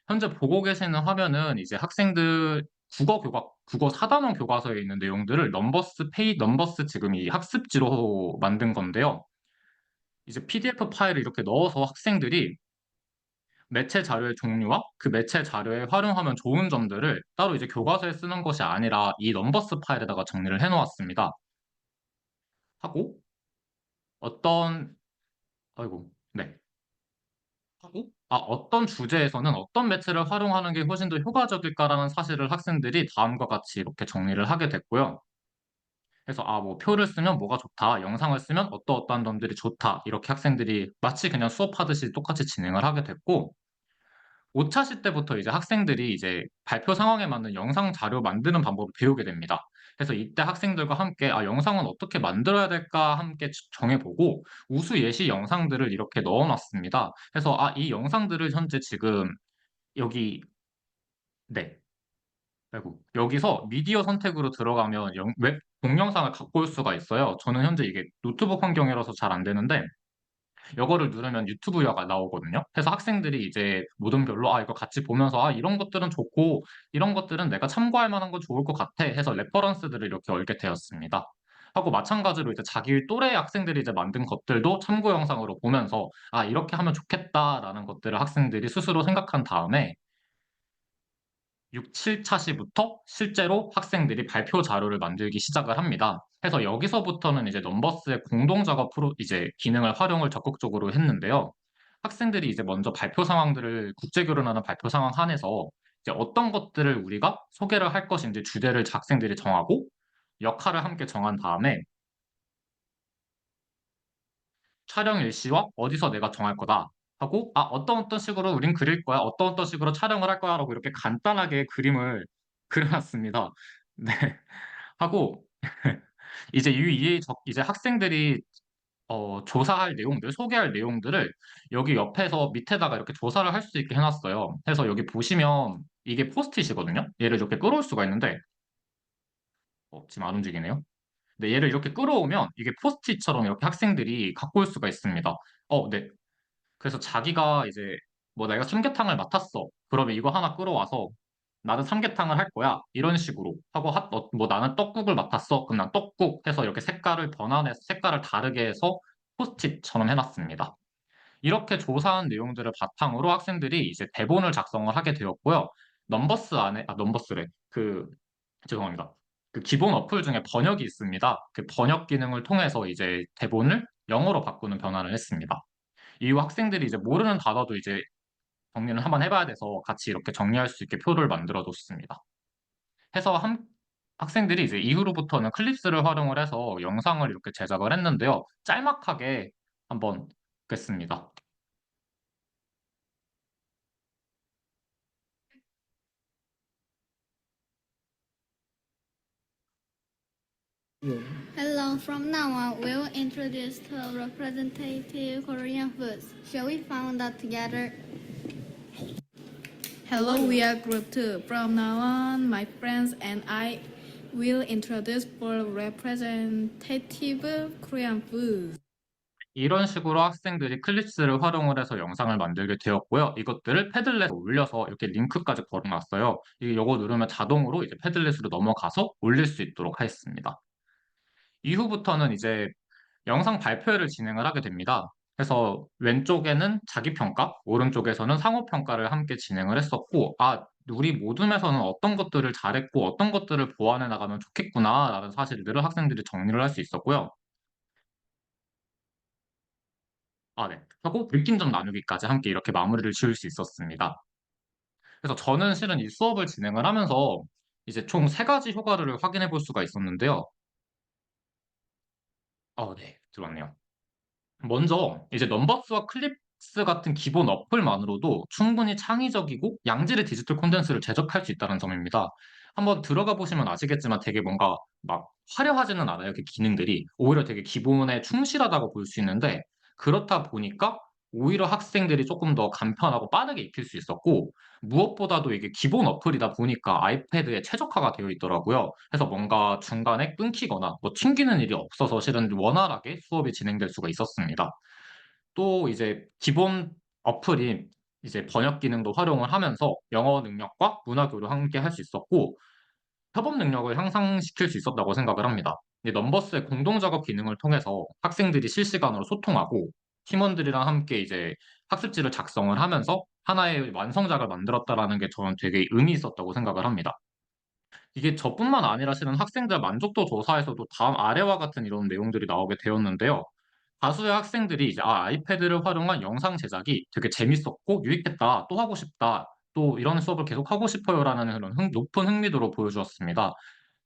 현재 보고 계시는 화면은 이제 학생들 국어 4단원 교과서에 있는 내용들을 넘버스 지금 이 학습지로 만든 건데요. 이제 PDF 파일을 이렇게 넣어서 학생들이 매체 자료의 종류와 그 매체 자료에 활용하면 좋은 점들을 따로 이제 교과서에 쓰는 것이 아니라 이 넘버스 파일에다가 정리를 해 놓았습니다. 하고 어떤 아이고 네. 하고 어떤 주제에서는 어떤 매체를 활용하는 게 훨씬 더 효과적일까라는 사실을 학생들이 다음과 같이 이렇게 정리를 하게 됐고요. 그래서 뭐 표를 쓰면 뭐가 좋다, 영상을 쓰면 어떠어떠한 점들이 좋다 이렇게 학생들이 마치 그냥 수업하듯이 똑같이 진행을 하게 됐고 5차시 때부터 이제 학생들이 이제 발표 상황에 맞는 영상 자료 만드는 방법을 배우게 됩니다. 그래서 이때 학생들과 함께 영상은 어떻게 만들어야 될까 함께 정해보고 우수 예시 영상들을 이렇게 넣어놨습니다. 그래서 이 영상들을 현재 지금 여기 네. 아이고 여기서 미디어 선택으로 들어가면 웹 동영상을 갖고 올 수가 있어요. 저는 현재 이게 노트북 환경이라서 잘 안 되는데 이거를 누르면 유튜브가 나오거든요. 그래서 학생들이 이제 모둠별로 이거 같이 보면서 이런 것들은 좋고 이런 것들은 내가 참고할 만한 건 좋을 것 같아 해서 레퍼런스들을 이렇게 얻게 되었습니다. 하고 마찬가지로 이제 자기 또래 학생들이 이제 만든 것들도 참고 영상으로 보면서 이렇게 하면 좋겠다라는 것들을 학생들이 스스로 생각한 다음에 6, 7차시부터 실제로 학생들이 발표 자료를 만들기 시작을 합니다. 그래서 여기서부터는 이제 넘버스의 공동 작업으로 이제 기능을 활용을 적극적으로 했는데요. 학생들이 이제 먼저 발표 상황들을 국제 교류하는 발표 상황 안에서 이제 어떤 것들을 우리가 소개를 할 것인지 주제를 학생들이 정하고 역할을 함께 정한 다음에 촬영 일시와 어디서 내가 정할 거다 하고 어떤 식으로 우린 그릴 거야 어떤 식으로 촬영을 할 거야 라고 이렇게 간단하게 그림을 그려놨습니다. 네. 하고 이제 이제 학생들이 조사할 내용들, 소개할 내용들을 여기 옆에서 밑에다가 이렇게 조사를 할 수 있게 해놨어요. 그래서 여기 보시면 이게 포스트잇이거든요. 얘를 이렇게 끌어올 수가 있는데 지금 안 움직이네요. 네, 얘를 이렇게 끌어오면 이게 포스트잇처럼 이렇게 학생들이 갖고 올 수가 있습니다. 네. 그래서 자기가 이제 뭐 내가 삼계탕을 맡았어. 그러면 이거 하나 끌어와서 나는 삼계탕을 할 거야. 이런 식으로 하고 뭐 나는 떡국을 맡았어. 그럼 난 떡국 해서 이렇게 색깔을 변환해서 색깔을 다르게 해서 포스트잇처럼 해놨습니다. 이렇게 조사한 내용들을 바탕으로 학생들이 이제 대본을 작성을 하게 되었고요. 넘버스 안에 넘버스래. 죄송합니다. 그 기본 어플 중에 번역이 있습니다. 그 번역 기능을 통해서 이제 대본을 영어로 바꾸는 변환을 했습니다. 이후 학생들이 이제 모르는 단어도 이제 정리를 한번 해봐야 돼서 같이 이렇게 정리할 수 있게 표를 만들어 뒀습니다. 해서 학생들이 이제 이후로부터는 클립스를 활용을 해서 영상을 이렇게 제작을 했는데요. 짤막하게 한번 보겠습니다. Hello, from now on, we'll introduce the representative Korean foods. Shall we find that together? Hello, we are Group 2. From now on, my friends and I will introduce four representative Korean foods. 이런 식으로 학생들이 클립스를 활용을 해서 영상을 만들게 되었고요. 이것들을 패들렛에 올려서 이렇게 링크까지 걸어놨어요. 이거 누르면 자동으로 이제 패들렛으로 넘어가서 올릴 수 있도록 하였습니다. 이후부터는 이제 영상 발표회를 진행을 하게 됩니다. 그래서 왼쪽에는 자기평가, 오른쪽에서는 상호평가를 함께 진행을 했었고, 우리 모둠에서는 어떤 것들을 잘했고 어떤 것들을 보완해 나가면 좋겠구나라는 사실들을 학생들이 정리를 할 수 있었고요. 네. 하고 느낀 점 나누기까지 함께 이렇게 마무리를 지을 수 있었습니다. 그래서 저는 실은 이 수업을 진행을 하면서 이제 총 세 가지 효과를 확인해 볼 수가 있었는데요. 네, 들어왔네요. 먼저 이제 넘버스와 클립스 같은 기본 어플만으로도 충분히 창의적이고 양질의 디지털 콘텐츠를 제작할 수 있다는 점입니다. 한번 들어가 보시면 아시겠지만 되게 뭔가 막 화려하지는 않아요. 그 기능들이 오히려 되게 기본에 충실하다고 볼 수 있는데 그렇다 보니까 오히려 학생들이 조금 더 간편하고 빠르게 익힐 수 있었고 무엇보다도 이게 기본 어플이다 보니까 아이패드에 최적화가 되어 있더라고요. 그래서 뭔가 중간에 끊기거나 뭐 튕기는 일이 없어서 실은 원활하게 수업이 진행될 수가 있었습니다. 또 이제 기본 어플인 이제 번역 기능도 활용을 하면서 영어 능력과 문화 교류 함께 할 수 있었고 협업 능력을 향상시킬 수 있었다고 생각을 합니다. 넘버스의 공동 작업 기능을 통해서 학생들이 실시간으로 소통하고 팀원들이랑 함께 이제 학습지를 작성을 하면서 하나의 완성작을 만들었다라는 게 저는 되게 의미 있었다고 생각을 합니다. 이게 저뿐만 아니라 실은 학생들 만족도 조사에서도 다음 아래와 같은 이런 내용들이 나오게 되었는데요. 다수의 학생들이 이제 아이패드를 활용한 영상 제작이 되게 재밌었고 유익했다, 또 하고 싶다, 또 이런 수업을 계속 하고 싶어요라는 그런 높은 흥미도로 보여주었습니다.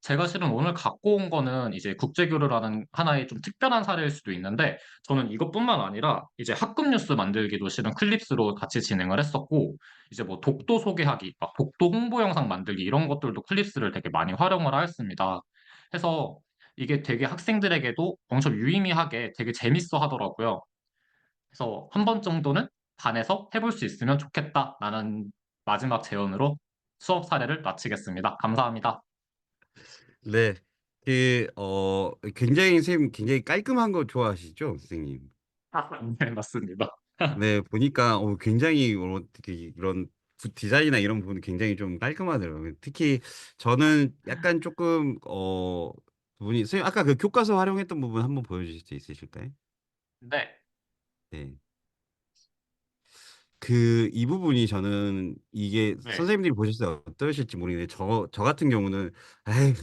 제가 실은 오늘 갖고 온 거는 이제 국제교류라는 하나의 좀 특별한 사례일 수도 있는데 저는 이것뿐만 아니라 이제 학급 뉴스 만들기도 실은 클립스로 같이 진행을 했었고 이제 뭐 독도 소개하기, 막 독도 홍보 영상 만들기 이런 것들도 클립스를 되게 많이 활용을 하였습니다. 해서 이게 되게 학생들에게도 엄청 유의미하게 되게 재밌어 하더라고요. 그래서 한 번 정도는 반에서 해볼 수 있으면 좋겠다라는 마지막 제언으로 수업 사례를 마치겠습니다. 감사합니다. 네. 굉장히 선생님 굉장히 깔끔한 거 좋아하시죠, 선생님? 네, 맞습니다. 네, 보니까 굉장히 특히 이런 디자인이나 이런 부분 굉장히 좀 깔끔하더라고요. 특히 저는 약간 조금 부분이 선생님 아까 그 교과서 활용했던 부분 한번 보여주실 수 있으실까요? 네. 네. 이 부분이 저는 이게 네. 선생님들이 보실 때 어떠실지 모르겠는데 저 같은 경우는 에이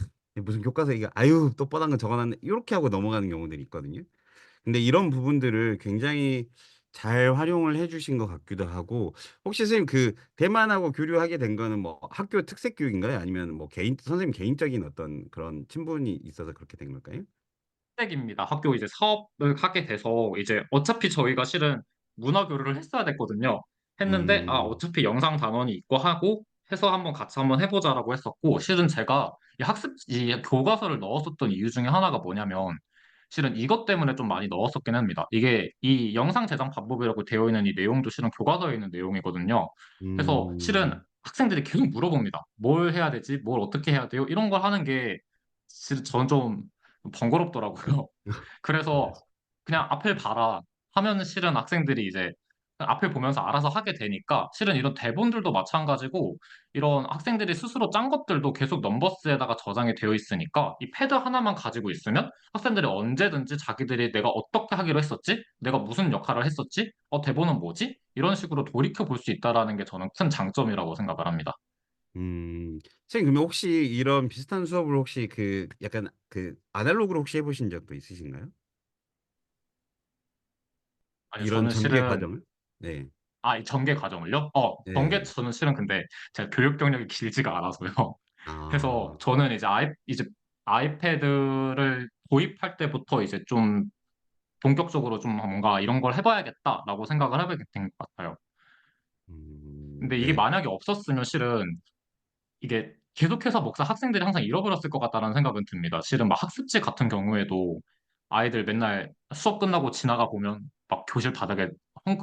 무슨 교과서 이거 아유 또 뻔한 거 적어놨네 이렇게 하고 넘어가는 경우들이 있거든요. 근데 이런 부분들을 굉장히 잘 활용을 해주신 것 같기도 하고 혹시 선생님 대만하고 교류하게 된 거는 뭐 학교 특색 교육인가요? 아니면 뭐 선생님 개인적인 어떤 그런 친분이 있어서 그렇게 된 걸까요? 입니다. 학교 이제 사업을 하게 돼서 이제 어차피 저희가 실은 문화 교류를 했어야 됐거든요. 했는데 음, 어차피 영상 단원이 있고 하고 해서 한번 같이 한번 해보자라고 했었고 실은 제가 이 교과서를 넣었었던 이유 중에 하나가 뭐냐면 실은 이것 때문에 좀 많이 넣었었긴 합니다. 이게 이 영상 제작 방법이라고 되어 있는 이 내용도 실은 교과서에 있는 내용이거든요. 그래서 실은 음, 학생들이 계속 물어봅니다. 뭘 해야 되지? 뭘 어떻게 해야 돼요? 이런 걸 하는 게 실은 저는 좀 번거롭더라고요. 그래서 그냥 앞을 봐라 하면 실은 학생들이 이제 앞을 보면서 알아서 하게 되니까 실은 이런 대본들도 마찬가지고 이런 학생들이 스스로 짠 것들도 계속 넘버스에다가 저장이 되어 있으니까 이 패드 하나만 가지고 있으면 학생들이 언제든지 자기들이 내가 어떻게 하기로 했었지? 내가 무슨 역할을 했었지? 대본은 뭐지? 이런 식으로 돌이켜 볼 수 있다라는 게 저는 큰 장점이라고 생각을 합니다. 선생님 그러면 혹시 이런 비슷한 수업을 혹시 약간 아날로그로 혹시 해보신 적도 있으신가요? 아니 이런 저는 전개 실은 과정을? 네, 이 전개 과정을요? 전개 네. 저는 실은 근데 제가 교육 경력이 길지가 않아서요. 해서 아, 저는 이제 아이패드를 도입할 때부터 이제 좀 본격적으로 좀 뭔가 이런 걸 해봐야겠다라고 생각을 하게 된 것 같아요. 근데 이게 네. 만약에 없었으면 실은 이게 계속해서 먹다 학생들이 항상 잃어버렸을 것 같다는 생각은 듭니다. 실은 막 학습지 같은 경우에도 아이들 맨날 수업 끝나고 지나가 보면 막 교실 바닥에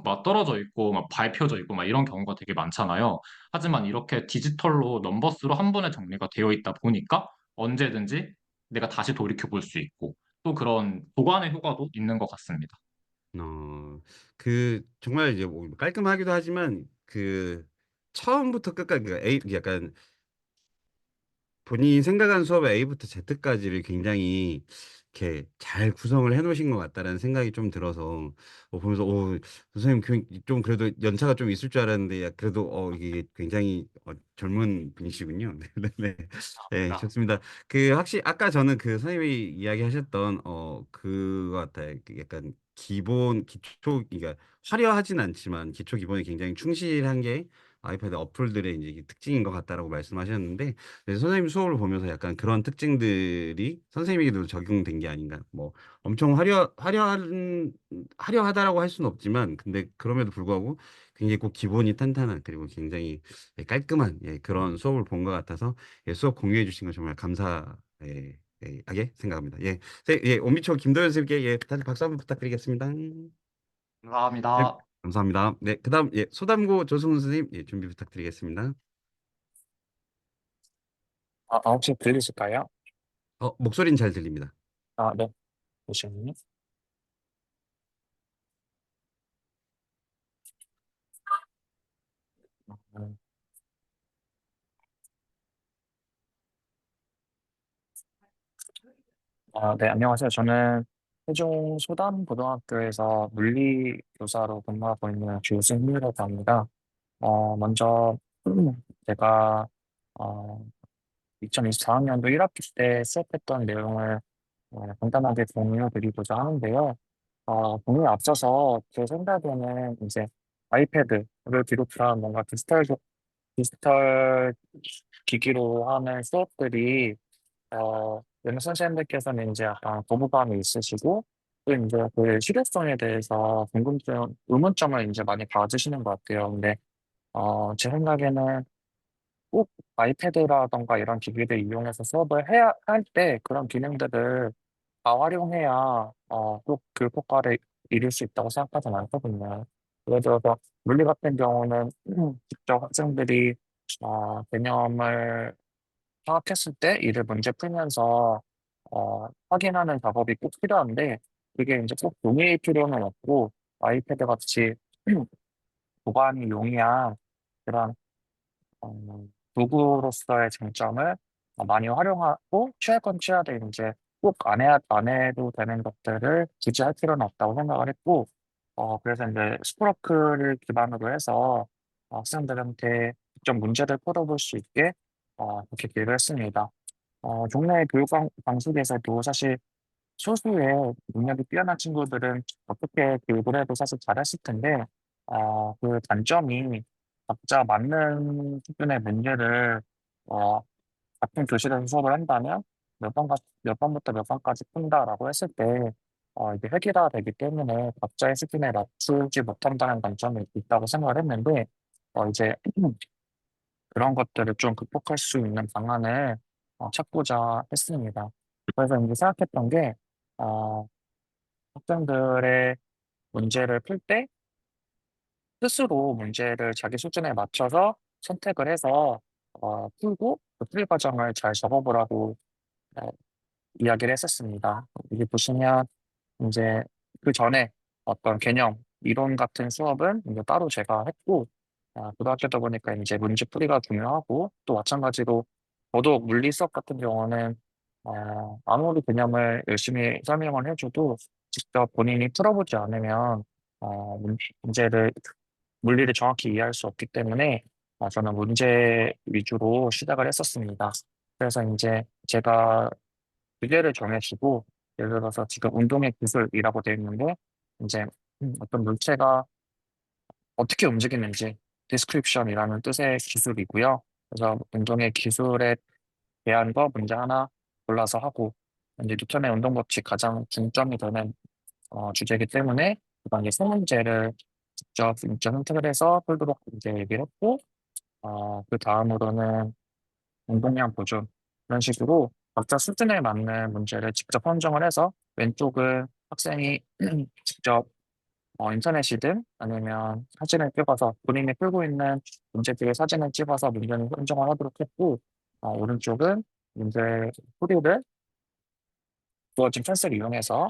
막 떨어져 있고 막 밟혀져 있고 막 이런 경우가 되게 많잖아요. 하지만 이렇게 디지털로 넘버스로 한 번에 정리가 되어 있다 보니까 언제든지 내가 다시 돌이켜 볼 수 있고 또 그런 보관의 효과도 있는 것 같습니다. 어, 정말 이제 뭐 깔끔하기도 하지만 처음부터 끝까지 약간 본인이 생각한 수업의 A부터 Z까지를 굉장히 이렇게 잘 구성을 해놓으신 것 같다라는 생각이 좀 들어서 보면서 선생님 좀 그래도 연차가 좀 있을 줄 알았는데 그래도 이게 굉장히 젊은 분이시군요. 네, 네, 네, 아, 좋습니다. 확실히 아까 저는 선생님이 이야기하셨던 그거 같아요. 약간 기본 기초 그러니까 화려하진 않지만 기초 기본에 굉장히 충실한 게 아이패드 어플들의 이제 특징인 것 같다라고 말씀하셨는데 선생님 수업을 보면서 약간 그런 특징들이 선생님에게도 적용된 게 아닌가. 뭐 엄청 화려하다라고 할 수는 없지만, 근데 그럼에도 불구하고 굉장히 꼭 기본이 탄탄한 그리고 굉장히 깔끔한 그런 수업을 본 것 같아서 수업 공유해 주신 거 정말 하게 생각합니다. 오미초 김도현 선생님께 다시 박수 한번 부탁드리겠습니다. 네, 감사합니다. 감사합니다. 네, 그다음 소담고 조승훈 선생님 준비 부탁드리겠습니다. 혹시 들리실까요? 목소리는 잘 들립니다. 네. 잠시만요. 음, 네, 안녕하세요. 저는 세종 소담고등학교에서 물리 교사로 근무하고 있는 주승희라고 합니다. 먼저 제가 어, 2024학년도 1학기 때 수업했던 내용을 간단하게 공유해 드리고자 하는데요. 공유에 앞서서 제 생각에는 이제 아이패드를 비롯한 뭔가 디지털 기기로 하는 수업들이 연는 선생님들께서는 이제 약간 거부감이 있으시고 또 이제 그 실효성에 대해서 의문점을 이제 많이 가지시는 것 같아요. 근데 제 생각에는 꼭 아이패드라던가 이런 기기를 이용해서 수업을 해야 할 때 그런 기능들을 다 활용해야 꼭 교과를 이룰 수 있다고 생각하진 않거든요. 예를 들어서 물리 같은 경우는 직접 학생들이 개념을 파악했을 때 이를 문제 풀면서 확인하는 작업이 꼭 필요한데 그게 이제 꼭 종이일 필요는 없고 아이패드 같이 보관이 용이한 그런 어, 도구로서의 장점을 많이 활용하고 취할 건 취해야 돼 이제 꼭 안 해도 되는 것들을 굳이 할 필요는 없다고 생각을 했고 그래서 이제 스프로크를 기반으로 해서 학생들한테 직접 문제를 풀어볼 수 있게 그렇게 기획을 했습니다. 종래 교육 방식에서도 사실 소수의 능력이 뛰어난 친구들은 어떻게 교육을 해도 사실 잘했을 텐데, 그 단점이 각자 맞는 수준의 문제를, 어, 같은 교실에서 수업을 한다면 몇 번부터 몇 번까지 푼다라고 했을 때, 이게 획일화되기 때문에 각자의 수준에 맞추지 못한다는 단점이 있다고 생각을 했는데, 이제 그런 것들을 좀 극복할 수 있는 방안을 찾고자 했습니다. 그래서 이제 생각했던 게, 어, 학생들의 문제를 풀 때 스스로 문제를 자기 수준에 맞춰서 선택을 해서 풀고 그 풀이 과정을 잘 적어보라고 어, 이야기를 했었습니다. 여기 보시면 이제 그 전에 어떤 개념, 이론 같은 수업은 이제 따로 제가 했고, 고등학교다 보니까 이제 문제풀이가 중요하고, 또 마찬가지로 더더욱 물리 수업 같은 경우는, 아무리 개념을 열심히 설명을 해줘도 직접 본인이 풀어보지 않으면, 문제를, 물리를 정확히 이해할 수 없기 때문에, 저는 문제 위주로 시작을 했었습니다. 그래서 이제 제가 주제를 정해주고 예를 들어서 지금 운동의 기술이라고 되어 있는데 이제 어떤 물체가 어떻게 움직이는지 description이라는 뜻의 기술이고요. 그래서 운동의 기술에 대한 거 문제 하나 골라서 하고, 이제 뉴턴의 운동 법칙 가장 중점이 되는 주제이기 때문에 그다음에 세 문제를 직접 이제 선택을 해서 풀도록 이제 얘기를 했고, 그 다음으로는 운동량 보존 이런 식으로 각자 수준에 맞는 문제를 직접 선정을 해서 왼쪽은 학생이 직접 인터넷이든 아니면 사진을 찍어서 본인이 풀고 있는 문제들의 사진을 찍어서 문제를 선정을 하도록 했고, 오른쪽은 문제 풀이를 주어진 찬스를 이용해서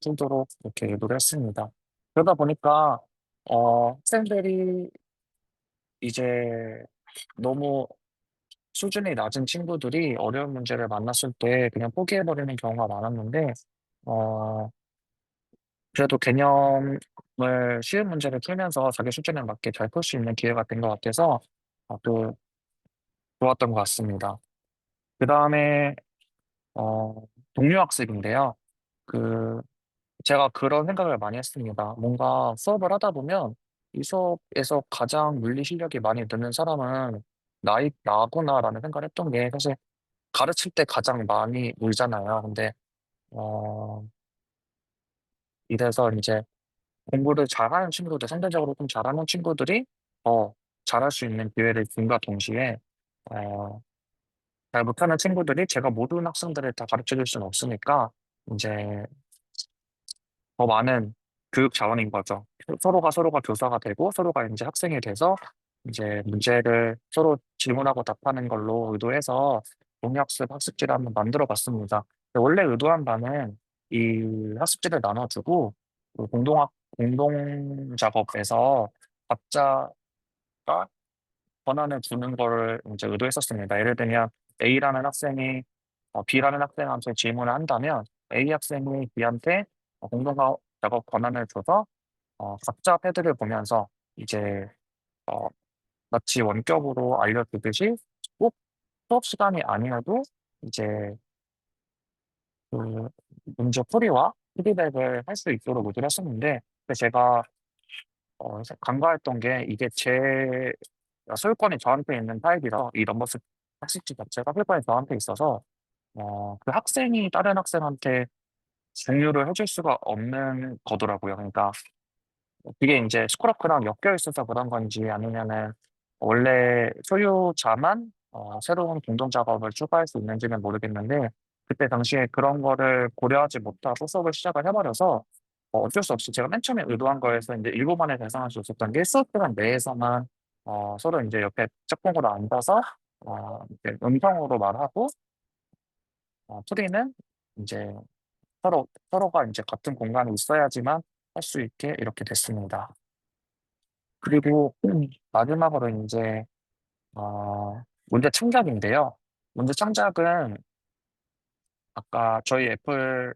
풀도록 이렇게 유도를 했습니다. 그러다 보니까 학생들이 이제 너무 수준이 낮은 친구들이 어려운 문제를 만났을 때 그냥 포기해버리는 경우가 많았는데, 어, 그래도 개념을 쉬운 문제를 풀면서 자기 수준에 맞게 잘 풀 수 있는 기회가 된 것 같아서 또 좋았던 것 같습니다. 그 다음에 어, 동료 학습인데요. 그 제가 그런 생각을 많이 했습니다. 뭔가 수업을 하다 보면 이 수업에서 가장 물리 실력이 많이 느는 사람은 나구나라는 생각을 했던 게 사실 가르칠 때 가장 많이 울잖아요. 근데 어, 이래서 이제 공부를 잘하는 친구들, 상대적으로 좀 잘하는 친구들이 더 잘할 수 있는 기회를 준과 동시에 어, 잘 못하는 친구들이 제가 모든 학생들을 다 가르쳐 줄 수는 없으니까 이제 더 많은 교육 자원인 거죠. 서로가 교사가 되고 서로가 이제 학생이 돼서 이제 문제를 서로 질문하고 답하는 걸로 의도해서 동의학습 학습지를 한번 만들어 봤습니다. 원래 의도한 바는 이 학습지를 나눠주고 그 공동 작업에서 각자가 권한을 주는 거를 이제 의도했었습니다. 예를 들면 A라는 학생이 B라는 학생한테 질문을 한다면 A 학생이 B한테 공동 작업 권한을 줘서 각자 패드를 보면서 이제 어, 마치 원격으로 알려주듯이 꼭 수업 시간이 아니어도 이제 그 문제 풀이와 피드백을 할 수 있도록 의도를 했었는데, 근데 제가 간과했던 게 이게 제 소유권이 저한테 있는 타입이라 이 럼버스 학습지 자체가 소유권이 저한테 있어서 그 학생이 다른 학생한테 공유를 해줄 수가 없는 거더라고요. 그러니까 그게 이제 스크래프랑 엮여 있어서 그런 건지 아니면은 원래 소유자만 새로운 공동 작업을 추가할 수 있는지는 모르겠는데, 그때 당시에 그런 거를 고려하지 못하고 수업을 시작을 해버려서 어쩔 수 없이 제가 맨 처음에 의도한 거에서 이제 일부만에 대상할 수 있었던 게 수업 시간 내에서만 서로 이제 옆에 짝꿍으로 앉아서 이제 음성으로 말하고 풀이는 이제 서로가 이제 같은 공간에 있어야지만 할 수 있게 이렇게 됐습니다. 그리고 마지막으로 이제 문제 창작인데요. 문제 창작은 아까 저희 애플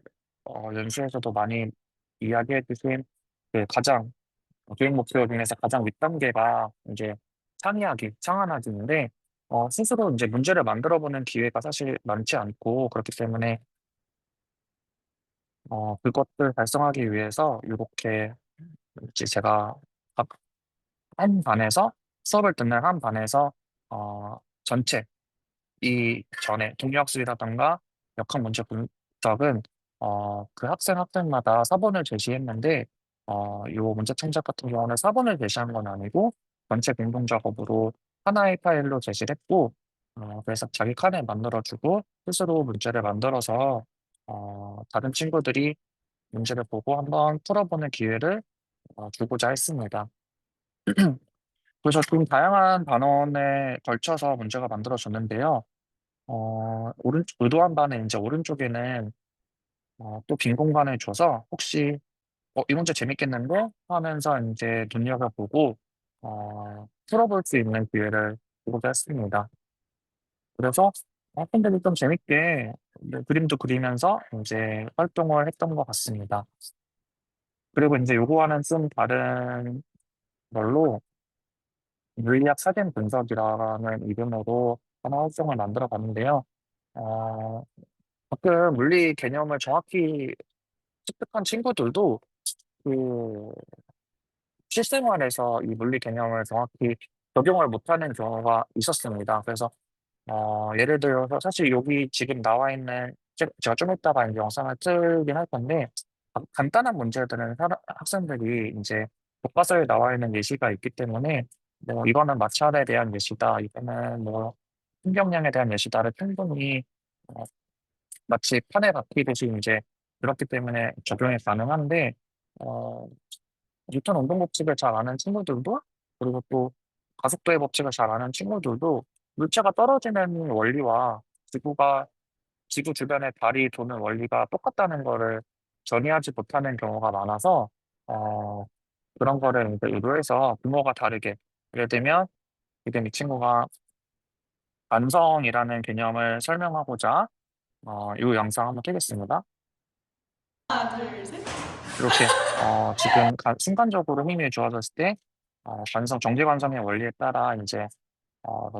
연수에서도 많이 이야기해 주신 그 가장 교육 목표 중에서 가장 윗단계가 이제 창안하기인데 스스로 이제 문제를 만들어 보는 기회가 사실 많지 않고 그렇기 때문에 그것들 달성하기 위해서 이렇게 이제 제가 한 반에서 수업을 듣는 한 반에서 전체 이전에 동요학습이라던가 역학 문제 분석은 그 학생마다 사본을 제시했는데 요 문제 창작 같은 경우는 사본을 제시한 건 아니고 전체 공동 작업으로 하나의 파일로 제시를 했고 그래서 자기 칸을 만들어주고 스스로 문제를 만들어서 다른 친구들이 문제를 보고 한번 풀어보는 기회를 주고자 했습니다. 그래서 좀 다양한 단원에 걸쳐서 문제가 만들어졌는데요. 의도한 바는 이제 오른쪽에는 또 빈 공간을 줘서 혹시 이 문제 재밌겠는데 하면서 이제 눈여겨보고 풀어볼 수 있는 기회를 주고자 했습니다. 그래서 학생들이 좀 재밌게 그림도 그리면서 이제 활동을 했던 것 같습니다. 그리고 이제 요거와는 좀 다른 걸로 물리학 사진 분석이라는 이름으로 하나 활동을 만들어 봤는데요. 어, 가끔 물리 개념을 정확히 습득한 친구들도 그 실생활에서 이 물리 개념을 정확히 적용을 못하는 경우가 있었습니다. 그래서 예를 들어서 사실 여기 지금 나와 있는 제가 좀 이따가 이제 영상을 틀긴 할 건데 간단한 문제들은 학생들이 이제 교과서에 나와 있는 예시가 있기 때문에 뭐 이거는 마찰에 대한 예시다, 이거는 뭐 풍경량에 대한 예시다를 충분히 어, 마치 판에 박히듯이 이제 그렇기 때문에 적용이 가능한데 어, 뉴턴 운동 법칙을 잘 아는 친구들도 그리고 또 가속도의 법칙을 잘 아는 친구들도 물체가 떨어지는 원리와 지구가 지구 주변에 달이 도는 원리가 똑같다는 거를 전이하지 못하는 경우가 많아서 어, 그런 거를 이제 의도해서 규모가 다르게 예를 들면 지금 이 친구가 완성이라는 개념을 설명하고자 이 영상 한번 띄겠습니다. 이렇게 지금 순간적으로 힘이 주어졌을 때 정지 관성의 원리에 따라 이제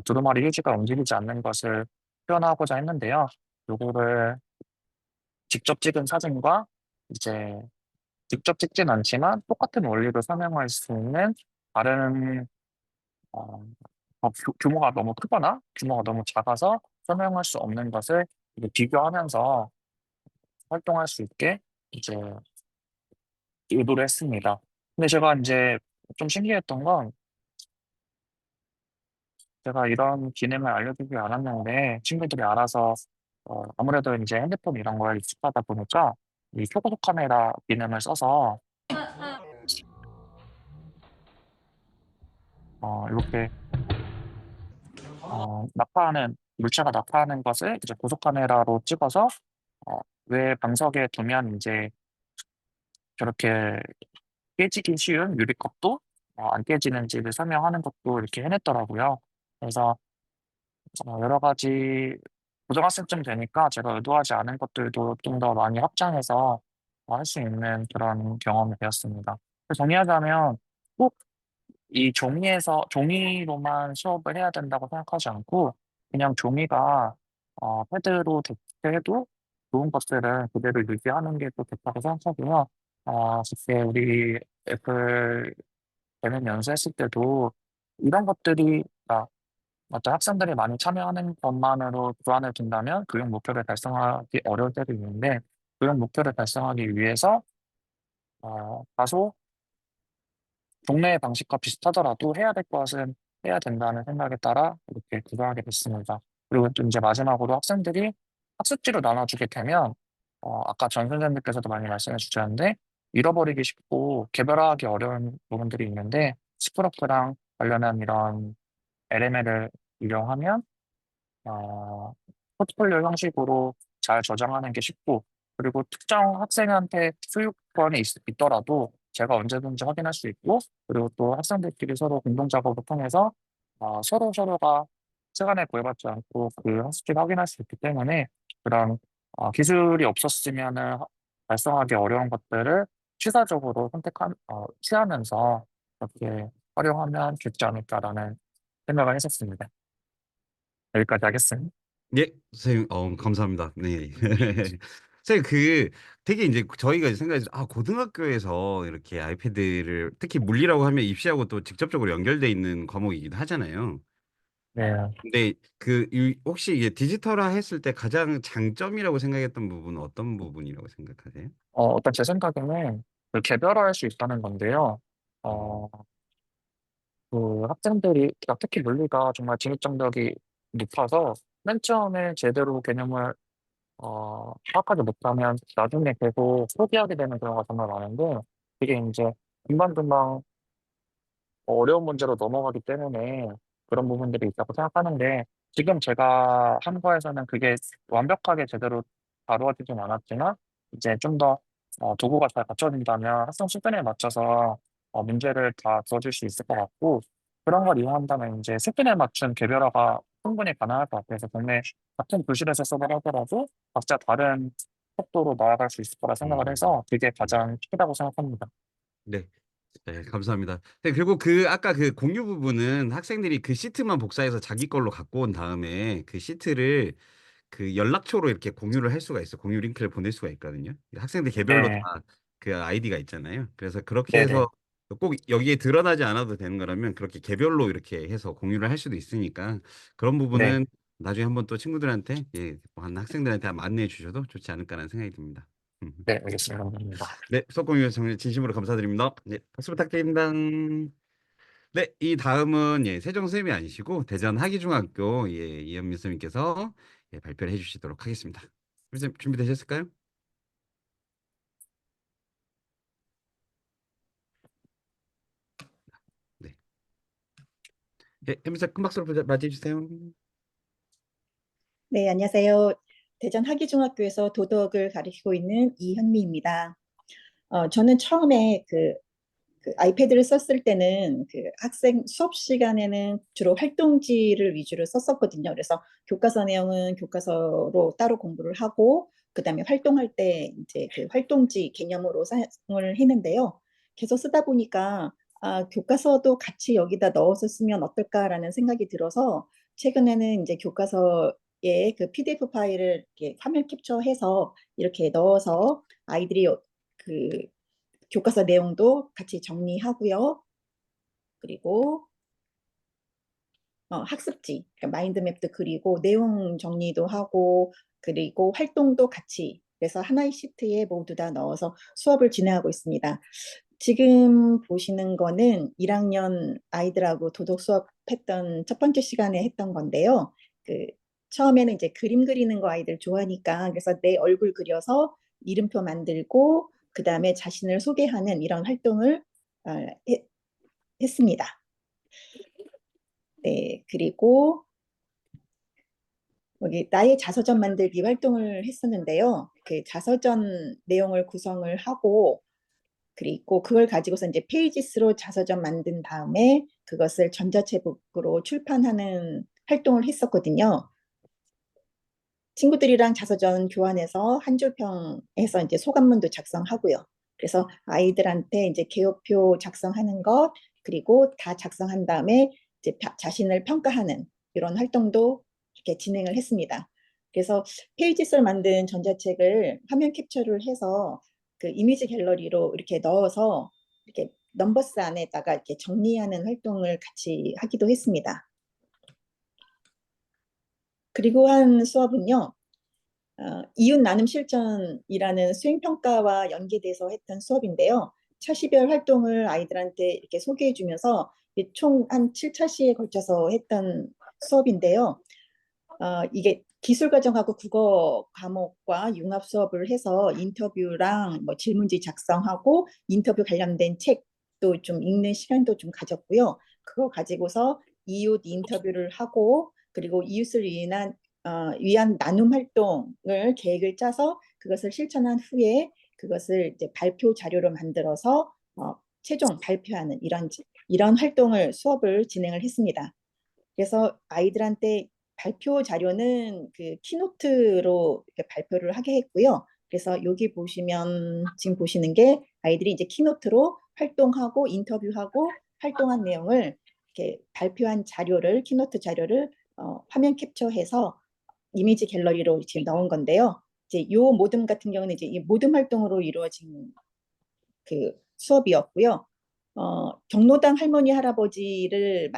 두루마리 휴지가 움직이지 않는 것을 표현하고자 했는데요. 요거를 직접 찍은 사진과 이제 직접 찍진 않지만 똑같은 원리로 설명할 수 있는 다른 어, 규모가 너무 크거나 규모가 너무 작아서 설명할 수 없는 것을 이제 비교하면서 활동할 수 있게 이제 의도를 했습니다. 근데 제가 이제 좀 신기했던 건 제가 이런 기능을 알려주지 않았는데 친구들이 알아서 아무래도 이제 핸드폰 이런 거에 익숙하다 보니까 이 초고속 카메라 기능을 써서 이렇게 물체가 낙하하는 것을 이제 고속 카메라로 찍어서 왜 방석에 두면 이제 저렇게 깨지기 쉬운 유리컵도 안 깨지는지를 설명하는 것도 이렇게 해냈더라고요. 그래서 여러 가지 고등학생쯤 되니까 제가 의도하지 않은 것들도 좀 더 많이 확장해서 할 수 있는 그런 경험이 되었습니다. 그래서 정리하자면 꼭 이 종이로만 수업을 해야 된다고 생각하지 않고 그냥 종이가 패드로 대체해도 좋은 것들은 그대로 유지하는 게 또 좋다고 생각하고요. 그때 우리 애플 대면 연수했을 때도 이런 것들이 어떤 학생들이 많이 참여하는 것만으로 주안을 둔다면 교육 목표를 달성하기 어려울 때도 있는데 교육 목표를 달성하기 위해서 다소 동네의 방식과 비슷하더라도 해야 될 것은 해야 된다는 생각에 따라 이렇게 구성하게 됐습니다. 그리고 또 이제 마지막으로 학생들이 학습지로 나눠주게 되면 아까 전 선생님께서도 많이 말씀해 주셨는데 잃어버리기 쉽고 개별화하기 어려운 부분들이 있는데 스프러프랑 관련한 이런 LML을 이용하면 포트폴리오 형식으로 잘 저장하는 게 쉽고, 그리고 특정 학생한테 소유권이 있더라도 제가 언제든지 확인할 수 있고, 그리고 또 학생들끼리 서로 공동 작업을 통해서 서로가 시간에 구애받지 않고 그 학습지를 확인할 수 있기 때문에 그런 기술이 없었으면은 달성하기 어려운 것들을 취사적으로 취하면서 이렇게 활용하면 좋지 않을까라는 생각을 했었습니다. 여기까지 하겠습니다. 예, 선생님, 감사합니다. 네. 선생님, 되게 이제 저희가 생각해서, 고등학교에서 이렇게 아이패드를, 특히 물리라고 하면 입시하고 또 직접적으로 연결돼 있는 과목이기도 하잖아요. 네. 근데 혹시 이게 디지털화 했을 때 가장 장점이라고 생각했던 부분은 어떤 부분이라고 생각하세요? 일단 제 생각에는 그 개별화할 수 있다는 건데요. 어, 그 학생들이 특히 물리가 정말 진입장벽이 높아서 맨 처음에 제대로 개념을 파악하지 못하면 나중에 계속 포기하게 되는 경우가 정말 많은데 이게 이제 금방금방 어려운 문제로 넘어가기 때문에 그런 부분들이 있다고 생각하는데 지금 제가 한 거에서는 그게 완벽하게 제대로 다루어지진 않았지만 이제 좀 더 도구가 잘 갖춰진다면 학생 수준에 맞춰서 문제를 다 주어줄 수 있을 것 같고 그런 걸 이용한다면 이제 수준에 맞춘 개별화가 충분히 가능할 것 같아서 국내 같은 교실에서 수업을 하더라도 각자 다른 속도로 나아갈 수 있을 거라 생각을 해서 그게 가장 크다고 생각합니다. 네. 네, 감사합니다. 네, 그리고 아까 공유 부분은 학생들이 그 시트만 복사해서 자기 걸로 갖고 온 다음에 그 시트를 연락처로 이렇게 공유를 할 수가 있어요. 공유 링크를 보낼 수가 있거든요. 학생들 개별로 다 네, 그 아이디가 있잖아요. 그래서 그렇게 네네, 해서 꼭 여기에 드러나지 않아도 되는 거라면 그렇게 개별로 이렇게 해서 공유를 할 수도 있으니까 그런 네, 부분은 나중에 한번 또 친구들한테 한 학생들한테 한번 안내해 주셔도 좋지 않을까라는 생각이 듭니다. 네, 알겠습니다. 감사합니다. 네, 수업공유 정말 진심으로 감사드립니다. 네, 박수 부탁드립니다. 네, 이 다음은 세종 선생님이 아니시고 대전 하기중학교 이현미 선생님께서 발표를 해주시도록 하겠습니다. 선생님 준비되셨을까요? 네, 현미 선생님 큰 박수로 맞이해 주세요. 네, 안녕하세요. 대전 하기중학교에서 도덕을 가르치고 있는 이현미입니다. 저는 처음에 그 아이패드를 썼을 때는 그 학생 수업 시간에는 주로 활동지를 위주로 썼었거든요. 그래서 교과서 내용은 교과서로 따로 공부를 하고, 그다음에 활동할 때 이제 그 활동지 개념으로 사용을 했는데요. 계속 쓰다 보니까 교과서도 같이 여기다 넣어서 쓰면 어떨까라는 생각이 들어서 최근에는 이제 교과서에 그 PDF 파일을 이렇게 화면 캡처해서 이렇게 넣어서 아이들이 그 교과서 내용도 같이 정리하고요. 그리고 학습지, 그러니까 마인드맵도 그리고 내용 정리도 하고 그리고 활동도 같이 그래서 하나의 시트에 모두 다 넣어서 수업을 진행하고 있습니다. 지금 보시는 거는 1학년 아이들하고 도덕 수업했던 첫 번째 시간에 했던 건데요. 처음에는 이제 그림 그리는 거 아이들 좋아하니까 그래서 내 얼굴 그려서 이름표 만들고 그 다음에 자신을 소개하는 이런 활동을 했습니다. 네, 그리고 여기 나의 자서전 만들기 활동을 했었는데요. 그 자서전 내용을 구성을 하고 그리고 그걸 가지고서 이제 페이지 수로 자서전 만든 다음에 그것을 전자책으로 출판하는 활동을 했었거든요. 친구들이랑 자서전 교환해서 한 줄평해서 이제 소감문도 작성하고요. 그래서 아이들한테 이제 개요표 작성하는 것 그리고 다 작성한 다음에 이제 자신을 평가하는 이런 활동도 이렇게 진행을 했습니다. 그래서 페이지수를 만든 전자책을 화면 캡처를 해서 그 이미지 갤러리로 이렇게 넣어서 이렇게 넘버스 안에다가 이렇게 정리하는 활동을 같이 하기도 했습니다. 그리고 한 수업은요. 이웃 나눔 실천이라는 수행평가와 연계돼서 했던 수업인데요. 차시별 활동을 아이들한테 이렇게 소개해 주면서 총 한 7차시에 걸쳐서 했던 수업인데요. 이게 기술과정하고 국어 과목과 융합 수업을 해서 인터뷰랑 뭐 질문지 작성하고 인터뷰 관련된 책도 좀 읽는 시간도 좀 가졌고요. 그거 가지고서 이웃 인터뷰를 하고 그리고 이웃을 위한 나눔 활동을 계획을 짜서 그것을 실천한 후에 그것을 이제 발표 자료로 만들어서 최종 발표하는 이런 활동을 수업을 진행을 했습니다. 그래서 아이들한테 발표 자료는 그 키노트로 이렇게 발표를 하게 했고요. 그래서 여기 보시면 지금 보시는 게 아이들이 이제 키노트로 활동하고 인터뷰하고 활동한 내용을 이렇게 발표한 자료를 키노트 자료를 화면 캡처해서 이미지 갤러리로 지금 넣은 건데요. 이제 요 모듬 같은 경우는 이제 이 모듬 활동으로 이루어진 그 수업이었고요. 경로당 할머니 할아버지를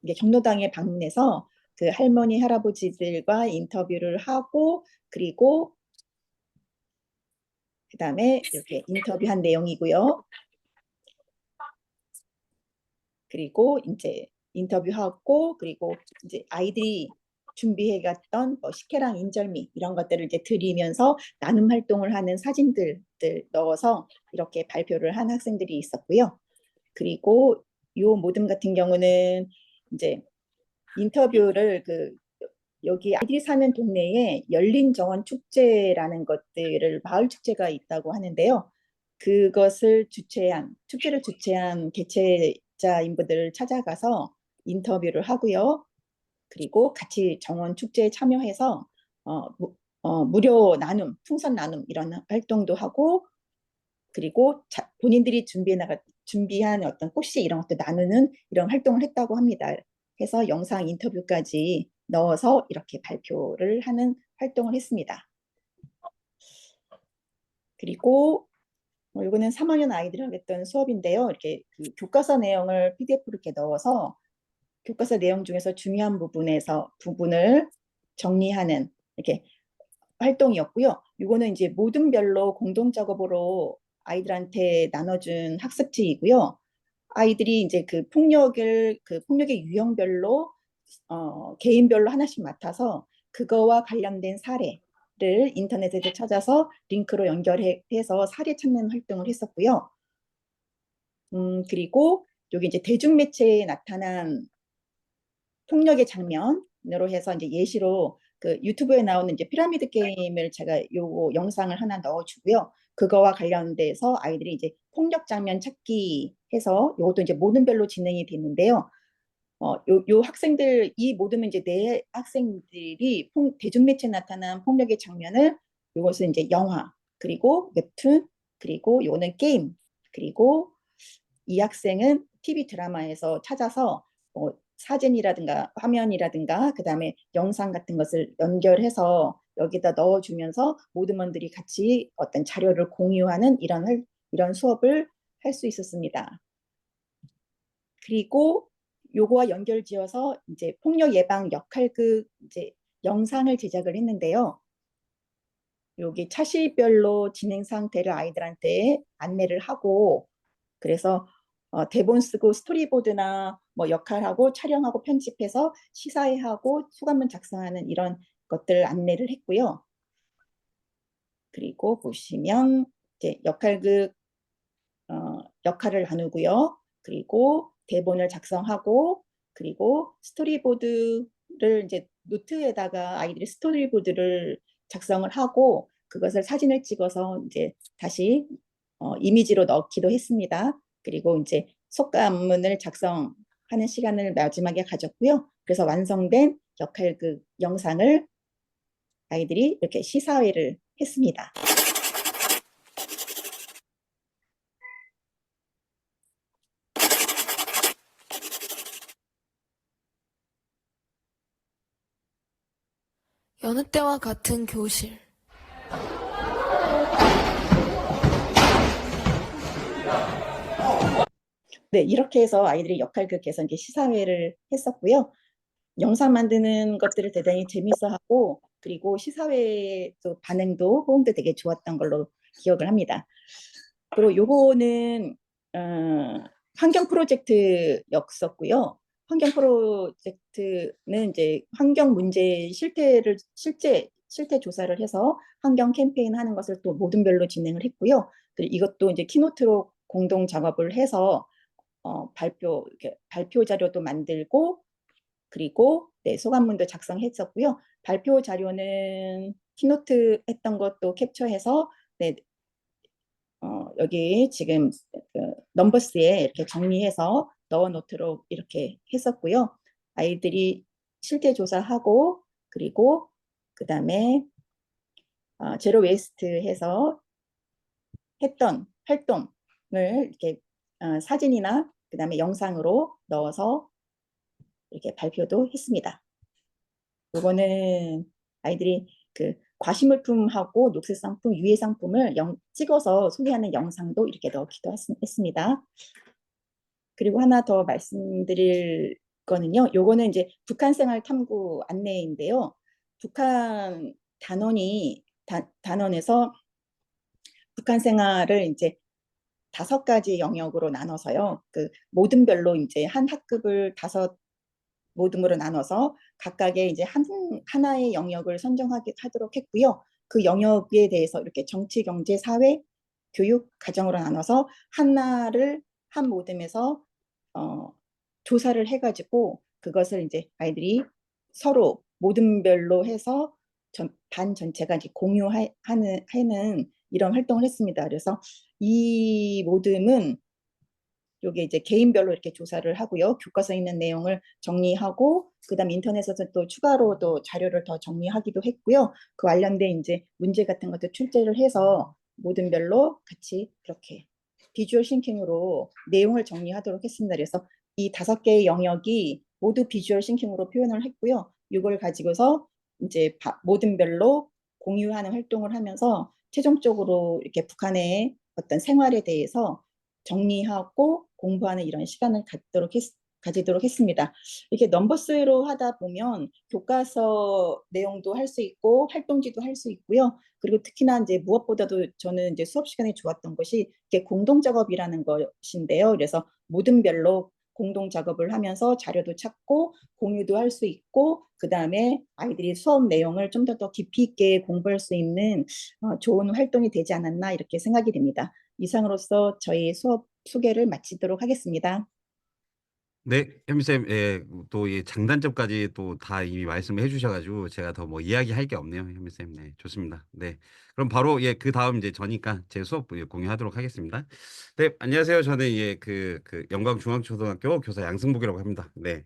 이게 경로당에 방문해서 그 할머니 할아버지들과 인터뷰를 하고 그리고 그다음에 이렇게 인터뷰한 내용이고요. 그리고 이제 인터뷰하고 그리고 이제 아이들이 준비해 갔던 뭐 식혜랑 인절미 이런 것들을 이제 드리면서 나눔 활동을 하는 사진들 넣어서 이렇게 발표를 한 학생들이 있었고요. 그리고 요 모듬 같은 경우는 이제 인터뷰를 여기 아이들이 사는 동네에 열린 정원 축제라는 것들을 마을 축제가 있다고 하는데요. 그것을 축제를 주최한 개최자인 분들을 찾아가서 인터뷰를 하고요. 그리고 같이 정원 축제에 참여해서 무료 나눔, 풍선 나눔 이런 활동도 하고 그리고 본인들이 준비한 어떤 꽃씨 이런 것도 나누는 이런 활동을 했다고 합니다. 해서 영상 인터뷰까지 넣어서 이렇게 발표를 하는 활동을 했습니다. 그리고 이거는 3학년 아이들이랑 했던 수업인데요. 이렇게 그 교과서 내용을 PDF로 이렇게 넣어서 교과서 내용 중에서 중요한 부분을 정리하는 이렇게 활동이었고요. 이거는 이제 모둠별로 공동 작업으로 아이들한테 나눠준 학습지이고요. 아이들이 이제 그 폭력의 유형별로 개인별로 하나씩 맡아서 그거와 관련된 사례를 인터넷에서 찾아서 링크로 연결해서 사례 찾는 활동을 했었고요. 그리고 여기 이제 대중매체에 나타난 폭력의 장면으로 해서 이제 예시로 그 유튜브에 나오는 이제 피라미드 게임을 제가 요거 영상을 하나 넣어주고요. 그거와 관련돼서 아이들이 이제 폭력 장면 찾기 해서 요것도 이제 모둠별로 진행이 됐는데요. 요 학생들 이 모둠은 이제 네 학생들이 대중매체에 나타난 폭력의 장면을 요것은 이제 영화 그리고 웹툰 그리고 요거는 게임 그리고 이 학생은 TV 드라마에서 찾아서 사진이라든가 화면이라든가 그다음에 영상 같은 것을 연결해서 여기다 넣어주면서 모든 분들이 같이 어떤 자료를 공유하는 이런 수업을 할 수 있었습니다. 그리고 요거와 연결지어서 이제 폭력 예방 역할극 이제 영상을 제작을 했는데요. 여기 차시별로 진행 상태를 아이들한테 안내를 하고 그래서 대본 쓰고 스토리보드나 뭐 역할하고 촬영하고 편집해서 시사회하고 소감문 작성하는 이런 것들 안내를 했고요. 그리고 보시면 이제 역할을 나누고요. 그리고 대본을 작성하고 그리고 스토리보드를 이제 노트에다가 아이들이 스토리보드를 작성을 하고 그것을 사진을 찍어서 이제 다시 이미지로 넣기도 했습니다. 그리고 이제 속감문을 작성하는 시간을 마지막에 가졌고요. 그래서 완성된 역할극 영상을 아이들이 이렇게 시사회를 했습니다. 여느 때와 같은 교실. 네, 이렇게 해서 아이들이 역할극에서 이제 시사회를 했었고요. 영상 만드는 것들을 대단히 재밌어하고 그리고 시사회 또 반응도 호응도 되게 좋았던 걸로 기억을 합니다. 그리고 요거는 환경 프로젝트였었고요. 환경 프로젝트는 이제 환경 문제 실태 조사를 해서 환경 캠페인 하는 것을 또 모둠별로 진행을 했고요. 그리고 이것도 이제 키노트로 공동 작업을 해서 발표 자료도 만들고 그리고 네, 소감문도 작성했었고요. 발표 자료는 키노트 했던 것도 캡처해서 네, 여기 지금 넘버스에 이렇게 정리해서 넣어놓도록 이렇게 했었고요. 아이들이 실태 조사하고 그리고 그 다음에 제로 웨이스트 해서 했던 활동을 이렇게 사진이나 그 다음에 영상으로 넣어서 이렇게 발표도 했습니다. 이거는 아이들이 그 과시물품하고 녹색 상품, 유해 상품을 찍어서 소개하는 영상도 이렇게 넣기도 했습니다. 그리고 하나 더 말씀드릴 거는요. 요거는 이제 북한 생활 탐구 안내인데요. 북한 단원에서 북한 생활을 이제 5가지 영역으로 나눠서요. 그 모둠별로 이제 한 학급을 5 모둠으로 나눠서 각각의 이제 하나의 영역을 선정하도록 했고요. 그 영역에 대해서 이렇게 정치, 경제, 사회, 교육, 가정으로 나눠서 한 모둠에서 조사를 해가지고 그것을 이제 아이들이 서로 모둠별로 해서 반 전체가 이제 공유하는 이런 활동을 했습니다. 그래서 이 모둠은 요게 이제 개인별로 이렇게 조사를 하고요. 교과서에 있는 내용을 정리하고 그다음 인터넷에서 또 추가로 또 자료를 더 정리하기도 했고요. 그 관련된 이제 문제 같은 것도 출제를 해서 모둠별로 같이 이렇게 비주얼 싱킹으로 내용을 정리하도록 했습니다. 그래서 이 5개의 영역이 모두 비주얼 싱킹으로 표현을 했고요. 이걸 가지고서 이제 모둠별로 공유하는 활동을 하면서 최종적으로 이렇게 북한의 어떤 생활에 대해서 정리하고 공부하는 이런 시간을 갖도록 가지도록 했습니다. 이렇게 넘버스로 하다 보면 교과서 내용도 할 수 있고 활동지도 할 수 있고요. 그리고 특히나 이제 무엇보다도 저는 이제 수업 시간에 좋았던 것이 이게 공동 작업이라는 것인데요. 그래서 모든별로 공동 작업을 하면서 자료도 찾고 공유도 할 수 있고 그다음에 아이들이 수업 내용을 좀 더 깊이 있게 공부할 수 있는 좋은 활동이 되지 않았나 이렇게 생각이 됩니다. 이상으로서 저희 수업 소개를 마치도록 하겠습니다. 네, 혜미쌤, 예, 또 이 장단점까지 또 다 이미 말씀을 해주셔가지고 제가 더 뭐 이야기할 게 없네요, 혜미쌤. 네, 좋습니다. 네, 그럼 바로 예, 그 다음 이제 저니까 제 수업 공유하도록 하겠습니다. 네, 안녕하세요. 저는 예, 영광중앙초등학교 교사 양승복이라고 합니다. 네,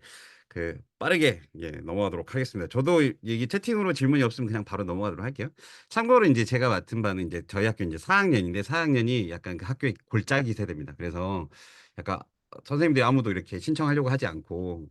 빠르게 예, 넘어가도록 하겠습니다. 저도 이 채팅으로 질문이 없으면 그냥 바로 넘어가도록 할게요. 참고로 이제 제가 맡은 바는 이제 저희 학교 이제 4학년인데 4학년이 약간 그 학교의 골짜기 세대입니다. 그래서 약간 선생님들이 아무도 이렇게 신청하려고 하지 않고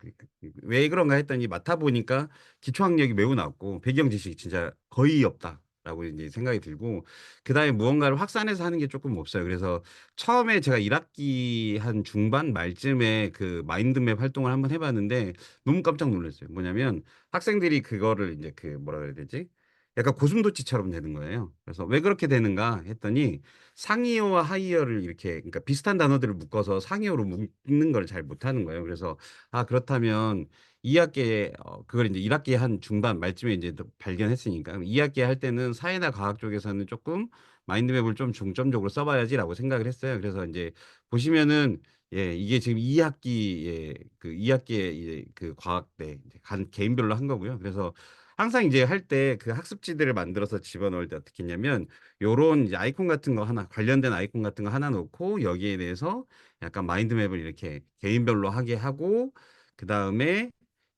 왜 그런가 했더니 맡아 보니까 기초학력이 매우 낮고 배경 지식이 진짜 거의 없다라고 이제 생각이 들고 그다음에 무언가를 확산해서 하는 게 조금 없어요. 그래서 처음에 제가 1학기 한 중반 말쯤에 그 마인드맵 활동을 한번 해봤는데 너무 깜짝 놀랐어요. 뭐냐면 학생들이 그거를 이제 뭐라 그래야 되지? 약간 고슴도치처럼 되는 거예요. 그래서 왜 그렇게 되는가 했더니 상이어와 하이어를 이렇게 그러니까 비슷한 단어들을 묶어서 상이어로 묶는 걸 잘 못하는 거예요. 그래서 아 그렇다면 2학기에 그걸 이제 1학기 한 중반 말쯤에 이제 또 발견했으니까 2학기 할 때는 사회나 과학 쪽에서는 조금 마인드맵을 좀 중점적으로 써봐야지라고 생각을 했어요. 그래서 이제 보시면은 예 이게 지금 2학기에 2학기에 이제 그 과학대 이제 간 개인별로 한 거고요. 그래서 항상 이제 할 때 그 학습지들을 만들어서 집어넣을 때 어떻게 했냐면 요런 이제 아이콘 같은 거 하나 관련된 아이콘 같은 거 하나 놓고 여기에 대해서 약간 마인드맵을 이렇게 개인별로 하게 하고 그다음에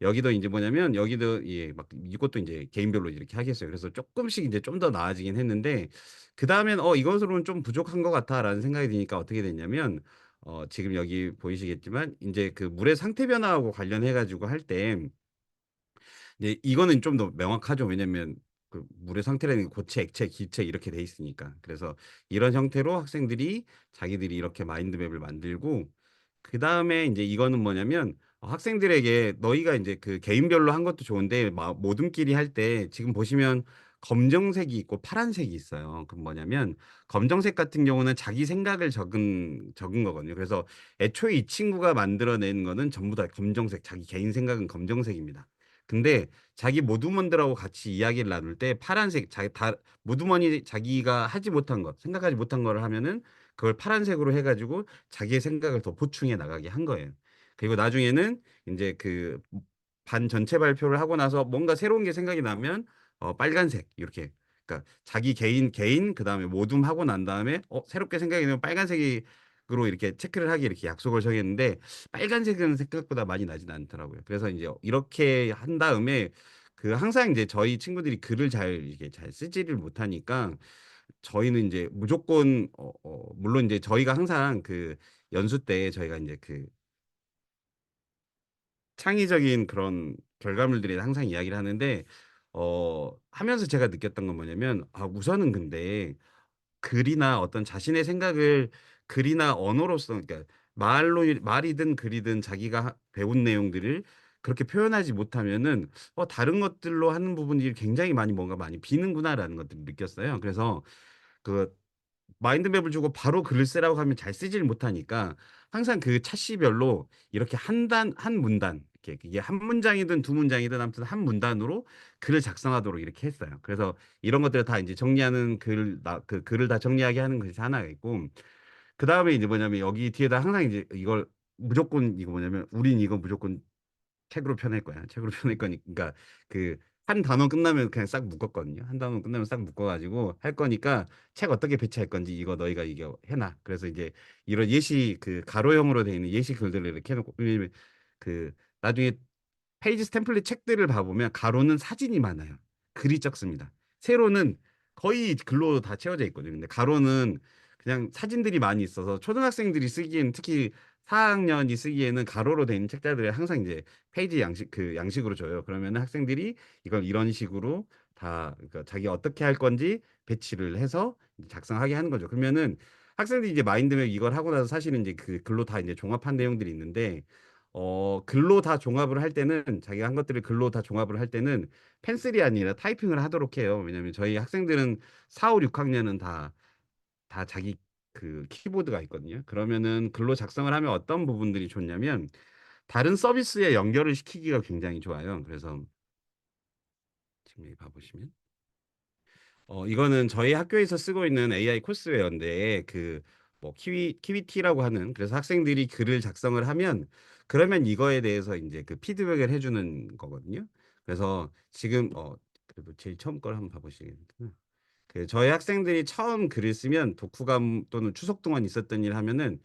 여기도 이제 뭐냐면 여기도 예 막 이것도 이제 개인별로 이렇게 하겠어요. 그래서 조금씩 이제 좀 더 나아지긴 했는데 그다음엔 이것으로는 좀 부족한 것 같아라는 생각이 드니까 어떻게 됐냐면 지금 여기 보이시겠지만 이제 그 물의 상태 변화하고 관련해 가지고 할때 이제 이거는 좀 더 명확하죠. 왜냐면 그 물의 상태라는 게 고체, 액체, 기체 이렇게 돼 있으니까. 그래서 이런 형태로 학생들이 자기들이 이렇게 마인드맵을 만들고 그다음에 이제 이거는 뭐냐면 학생들에게 너희가 이제 그 개인별로 한 것도 좋은데 모둠끼리 할 때 지금 보시면 검정색이 있고 파란색이 있어요. 그럼 뭐냐면 검정색 같은 경우는 자기 생각을 적은 거거든요. 그래서 애초에 이 친구가 만들어낸 거는 전부 다 검정색, 자기 개인 생각은 검정색입니다. 근데 자기 모두먼들하고 같이 이야기를 나눌 때 파란색 모두먼이 자기가 하지 못한 것, 생각하지 못한 거를 하면은 그걸 파란색으로 해가지고 자기의 생각을 더 보충해 나가게 한 거예요. 그리고 나중에는 이제 그 반 전체 발표를 하고 나서 뭔가 새로운 게 생각이 나면 빨간색 이렇게 그러니까 자기 개인 그다음에 모둠하고 난 다음에 새롭게 생각이 나면 빨간색으로 이렇게 체크를 하게 이렇게 약속을 정했는데 빨간색은 생각보다 많이 나진 않더라고요. 그래서 이제 이렇게 한 다음에 그 항상 이제 저희 친구들이 글을 이게 잘 쓰지를 못하니까 저희는 이제 무조건 물론 이제 저희가 항상 그 연수 때 저희가 이제 그 창의적인 그런 결과물들에 항상 이야기를 하는데 하면서 제가 느꼈던 건 뭐냐면 우선은 근데 글이나 어떤 자신의 생각을 글이나 언어로서 그러니까 말이든 글이든 자기가 배운 내용들을 그렇게 표현하지 못하면은 다른 것들로 하는 부분이 굉장히 뭔가 많이 비는구나라는 것들을 느꼈어요. 그래서 그 마인드맵을 주고 바로 글을 쓰라고 하면 잘 쓰지를 못하니까 항상 그 차시별로 이렇게 한 문단 이렇게 이게 한 문장이든 두 문장이든 아무튼 한 문단으로 글을 작성하도록 이렇게 했어요. 그래서 이런 것들을 다 이제 정리하는 그 글을 다 정리하게 하는 것이 하나가 있고 그다음에 이제 뭐냐면 여기 뒤에다 항상 이제 이걸 무조건 이거 뭐냐면 우린 이거 무조건 책으로 펴낼 거야. 책으로 펴낼 거니까 그러니까 그 한 단원 끝나면 그냥 싹 묶었거든요. 한 단원 끝나면 싹 묶어가지고 할 거니까 책 어떻게 배치할 건지 이거 너희가 이게 해놔. 그래서 이제 이런 예시 그 가로형으로 되어 있는 예시 글들을 이렇게 해놓고 왜냐면 그 나중에 페이지 스탬플릿 책들을 봐보면 가로는 사진이 많아요. 글이 적습니다. 세로는 거의 글로 다 채워져 있거든요. 근데 가로는 그냥 사진들이 많이 있어서 초등학생들이 쓰기에는 특히 4학년이 쓰기에는 가로로 된 책자들을 항상 이제 페이지 양식으로 줘요. 그러면 학생들이 이걸 이런 식으로 다 그러니까 자기가 어떻게 할 건지 배치를 해서 작성하게 하는 거죠. 그러면은 학생들이 이제 마인드맵 이걸 하고 나서 사실은 이제 그 글로 다 이제 종합한 내용들이 있는데 글로 다 종합을 할 때는 자기가 한 것들을 글로 다 종합을 할 때는 펜슬이 아니라 타이핑을 하도록 해요. 왜냐면 저희 학생들은 4, 5, 6학년은 다 자기 그 키보드가 있거든요. 그러면은 글로 작성을 하면 어떤 부분들이 좋냐면 다른 서비스에 연결을 시키기가 굉장히 좋아요. 그래서 지금 여기 봐보시면 이거는 저희 학교에서 쓰고 있는 AI 코스웨어인데 그 뭐 키위티라고 하는 그래서 학생들이 글을 작성을 하면 그러면 이거에 대해서 이제 그 피드백을 해주는 거거든요. 그래서 지금 그래도 제일 처음 걸 한번 봐보시겠구나. 그 저희 학생들이 처음 글을 쓰면 독후감 또는 추석 동안 있었던 일 하면은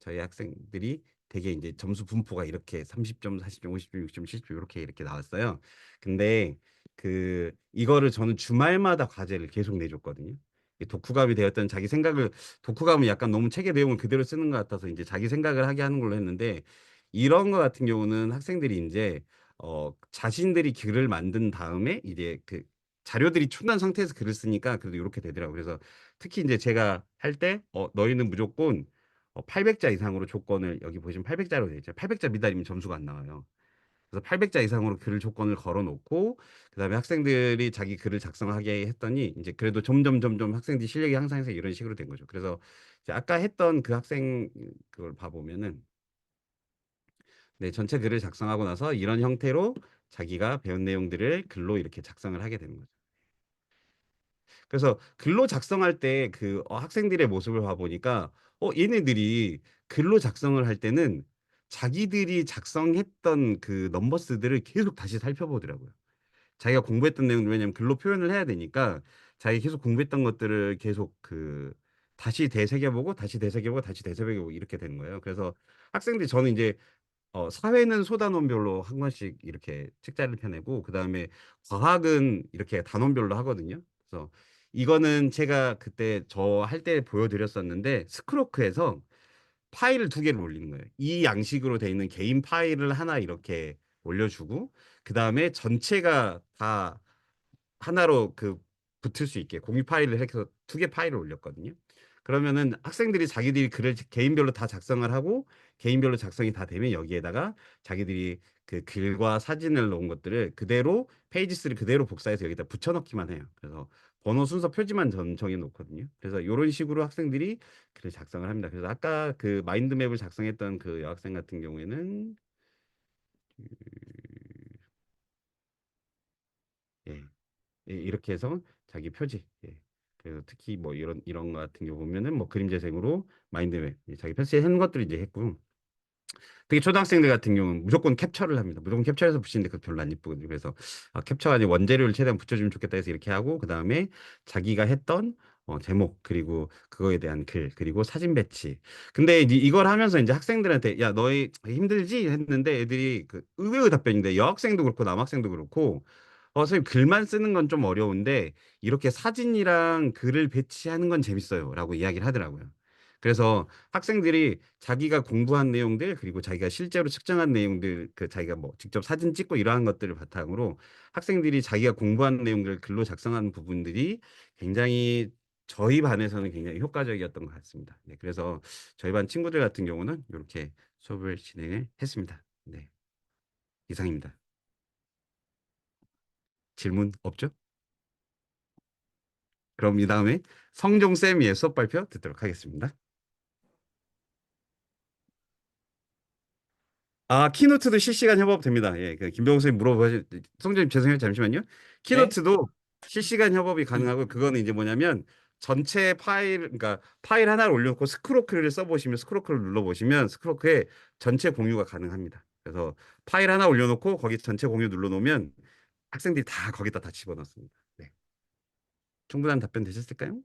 저희 학생들이 되게 이제 점수 분포가 이렇게 30점, 40점, 50점, 60점, 70점 이렇게 나왔어요. 근데 그 이거를 저는 주말마다 과제를 계속 내줬거든요. 이 독후감이 되었던 자기 생각을 독후감은 약간 너무 책의 내용을 그대로 쓰는 것 같아서 이제 자기 생각을 하게 하는 걸로 했는데 이런 거 같은 경우는 학생들이 이제 자신들이 글을 만든 다음에 이제 그 자료들이 충분한 상태에서 글을 쓰니까 그래도 이렇게 되더라고요. 그래서 특히 이제 제가 할 때 너희는 무조건 800자 이상으로 조건을 여기 보시면 800자로 되어 있죠. 800자 미달이면 점수가 안 나와요. 그래서 800자 이상으로 글 조건을 걸어 놓고 그다음에 학생들이 자기 글을 작성하게 했더니 이제 그래도 점점 학생들이 실력이 향상해서 이런 식으로 된 거죠. 그래서 이제 아까 했던 그 학생 그걸 봐 보면은 네, 전체 글을 작성하고 나서 이런 형태로 자기가 배운 내용들을 글로 이렇게 작성을 하게 되는 거죠. 그래서 글로 작성할 때 그 학생들의 모습을 봐 보니까 얘네들이 글로 작성을 할 때는 자기들이 작성했던 그 넘버스들을 계속 다시 살펴보더라고요. 자기가 공부했던 내용들 왜냐면 글로 표현을 해야 되니까 자기 계속 공부했던 것들을 계속 그 다시 되새겨보고 다시 되새겨보고 다시 되새겨보고 이렇게 되는 거예요. 그래서 학생들이 저는 이제 사회는 소단원별로 한 권씩 이렇게 책자를 펴내고 그다음에 과학은 이렇게 단원별로 하거든요. 그래서 이거는 제가 그때 저 할 때 보여드렸었는데 스크로크에서 파일을 2개를 올리는 거예요. 이 양식으로 돼 있는 개인 파일을 하나 이렇게 올려주고 그다음에 전체가 다 하나로 그 붙을 수 있게 공유 파일을 해서 2개 파일을 올렸거든요. 그러면은 학생들이 자기들이 글을 개인별로 다 작성을 하고 개인별로 작성이 다 되면 여기에다가 자기들이 그 글과 사진을 넣은 것들을 그대로 페이지 수를 그대로 복사해서 여기다 붙여넣기만 해요. 그래서 번호 순서 표지만 정해 놓거든요. 그래서 이런 식으로 학생들이 글을 작성을 합니다. 그래서 아까 그 마인드맵을 작성했던 그 여학생 같은 경우에는 예. 예, 이렇게 해서 자기 표지. 예. 그래서 특히 뭐 이런 거 같은 경우 보면은 뭐 그림 재생으로 마인드맵 자기 표시한 것들을 이제 했고 특히 초등학생들 같은 경우는 무조건 캡처를 합니다. 무조건 캡처해서 붙이는데 그 별로 안 이쁘거든요. 그래서 캡처가 아니라 원재료를 최대한 붙여주면 좋겠다 해서 이렇게 하고 그 다음에 자기가 했던 제목 그리고 그거에 대한 글 그리고 사진 배치. 근데 이제 이걸 하면서 이제 학생들한테 야 너희 힘들지 했는데 애들이 그 의외의 답변인데 여학생도 그렇고 남학생도 그렇고 선생님 글만 쓰는 건 좀 어려운데 이렇게 사진이랑 글을 배치하는 건 재밌어요라고 이야기를 하더라고요. 그래서 학생들이 자기가 공부한 내용들 그리고 자기가 실제로 측정한 내용들 그 자기가 뭐 직접 사진 찍고 이러한 것들을 바탕으로 학생들이 자기가 공부한 내용들을 글로 작성하는 부분들이 굉장히 저희 반에서는 굉장히 효과적이었던 것 같습니다. 네, 그래서 저희 반 친구들 같은 경우는 이렇게 수업을 진행을 했습니다. 네, 이상입니다. 질문 없죠? 그럼 이 다음에 성종쌤의 수업 발표 듣도록 하겠습니다. 키노트도 실시간 협업 됩니다. 예, 그 김병호 선생님 물어보시, 성재님 죄송해요. 잠시만요. 키노트도 실시간 협업이 가능하고 그거는 이제 뭐냐면 전체 파일, 그러니까 파일 하나를 올려놓고 스크로크를 써보시면 스크로크를 눌러보시면 스크로크에 전체 공유가 가능합니다. 그래서 파일 하나 올려놓고 거기 전체 공유 눌러놓으면 학생들이 다 거기다 다 집어넣습니다. 네. 충분한 답변 되셨을까요?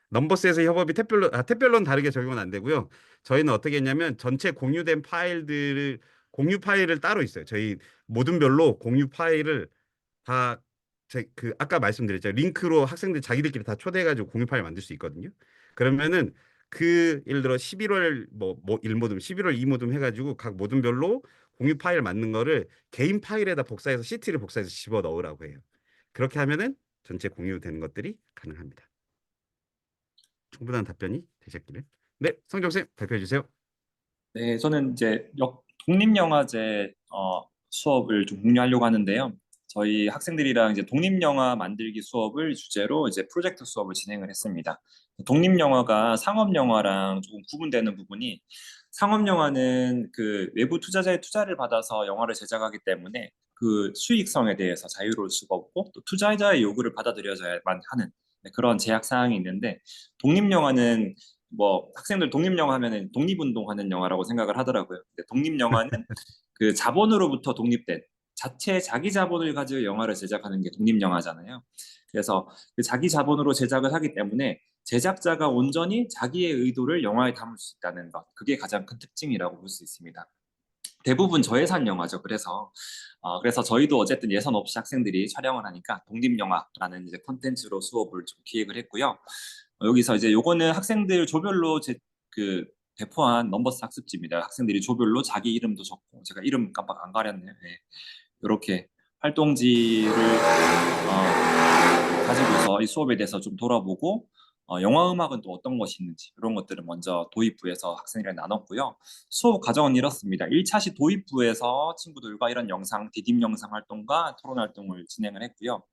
넘버스에서 협업이 탭별로는 다르게 적용은 안 되고요. 저희는 어떻게 했냐면 전체 공유된 파일들을 공유 파일을 따로 있어요. 저희 모듈별로 공유 파일을 다 그 아까 말씀드렸죠. 링크로 학생들 자기들끼리 다 초대해가지고 공유 파일 만들 수 있거든요. 그러면은 그 예를 들어 11월 뭐 1모둠, 11월 2모둠 해가지고 각 모듈별로 공유 파일 만든 거를 개인 파일에다 복사해서 CT를 복사해서 집어 넣으라고 해요. 그렇게 하면은 전체 공유되는 것들이 가능합니다. 충분한 답변이 되셨기를. 네, 성정 쌤 발표해 주세요. 네, 저는 이제 독립영화제 수업을 좀 공유하려고 하는데요. 저희 학생들이랑 이제 독립영화 만들기 수업을 주제로 이제 프로젝트 수업을 진행을 했습니다. 독립영화가 상업영화랑 조금 구분되는 부분이, 상업영화는 그 외부 투자자의 투자를 받아서 영화를 제작하기 때문에 그 수익성에 대해서 자유로울 수가 없고, 또 투자자의 요구를 받아들여져야만 하는 그런 제약 사항이 있는데, 독립영화는 뭐 학생들 독립영화 하면은 독립운동하는 영화라고 생각을 하더라고요. 근데 독립영화는 그 자본으로부터 독립된 자기 자본을 가지고 영화를 제작하는 게 독립영화잖아요. 그래서 그 자기 자본으로 제작을 하기 때문에 제작자가 온전히 자기의 의도를 영화에 담을 수 있다는 것, 그게 가장 큰 특징이라고 볼 수 있습니다. 대부분 저예산 영화죠. 그래서 저희도 어쨌든 예산 없이 학생들이 촬영을 하니까 독립영화라는 이제 콘텐츠로 수업을 좀 기획을 했고요. 여기서 이제 요거는 학생들 조별로 그 배포한 넘버스 학습지입니다. 학생들이 조별로 자기 이름도 적고, 제가 이름 깜빡 안 가렸네요. 네. 이렇게 활동지를 가지고서 이 수업에 대해서 좀 돌아보고, 영화 음악은 또 어떤 것이 있는지 이런 것들을 먼저 도입부에서 학생들이랑 나눴고요. 수업 과정은 이렇습니다. 1차시 도입부에서 친구들과 이런 영상, 디딤 영상 활동과 토론 활동을 진행을 했고요.